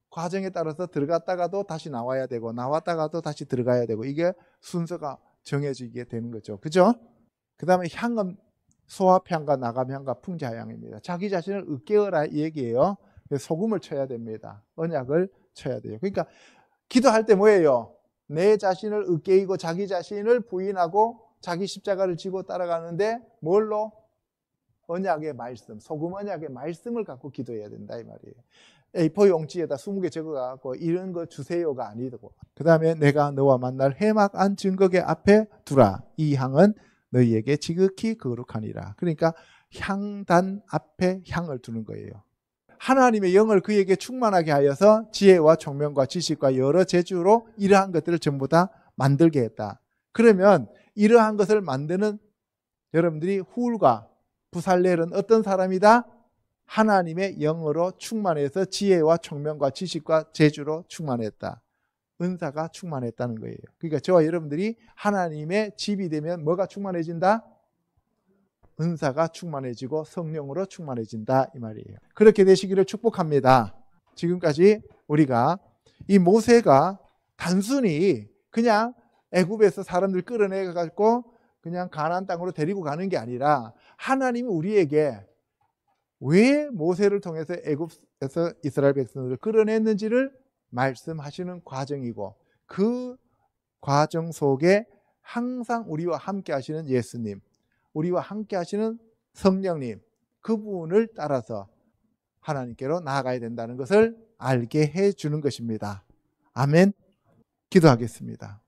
과정에 따라서 들어갔다가도 다시 나와야 되고 나왔다가도 다시 들어가야 되고 이게 순서가 정해지게 되는 거죠. 그죠? 그 다음에 향은 소합향과 나감향과 풍자향입니다. 자기 자신을 으깨어라 이 얘기예요. 소금을 쳐야 됩니다. 언약을 쳐야 돼요. 그러니까 기도할 때 뭐예요? 내 자신을 으깨이고 자기 자신을 부인하고 자기 십자가를 지고 따라가는데 뭘로? 언약의 말씀, 소금 언약의 말씀을 갖고 기도해야 된다 이 말이에요. A4 용지에다 20개 적어갖고 이런 거 주세요가 아니고, 그 다음에 내가 너와 만날 해막안 증거궤 앞에 두라. 이 향은 너희에게 지극히 거룩하니라. 그러니까 향단 앞에 향을 두는 거예요. 하나님의 영을 그에게 충만하게 하여서 지혜와 총명과 지식과 여러 재주로 이러한 것들을 전부 다 만들게 했다. 그러면 이러한 것을 만드는 여러분들이 훌과 부살렐은 어떤 사람이다? 하나님의 영으로 충만해서 지혜와 총명과 지식과 재주로 충만했다. 은사가 충만했다는 거예요. 그러니까 저와 여러분들이 하나님의 집이 되면 뭐가 충만해진다? 은사가 충만해지고 성령으로 충만해진다 이 말이에요. 그렇게 되시기를 축복합니다. 지금까지 우리가 이 모세가 단순히 그냥 애굽에서 사람들 끌어내 가지고 그냥 가나안 땅으로 데리고 가는 게 아니라 하나님이 우리에게 왜 모세를 통해서 애굽에서 이스라엘 백성들을 끌어냈는지를 말씀하시는 과정이고, 그 과정 속에 항상 우리와 함께 하시는 예수님, 우리와 함께 하시는 성령님, 그분을 따라서 하나님께로 나아가야 된다는 것을 알게 해주는 것입니다. 아멘. 기도하겠습니다.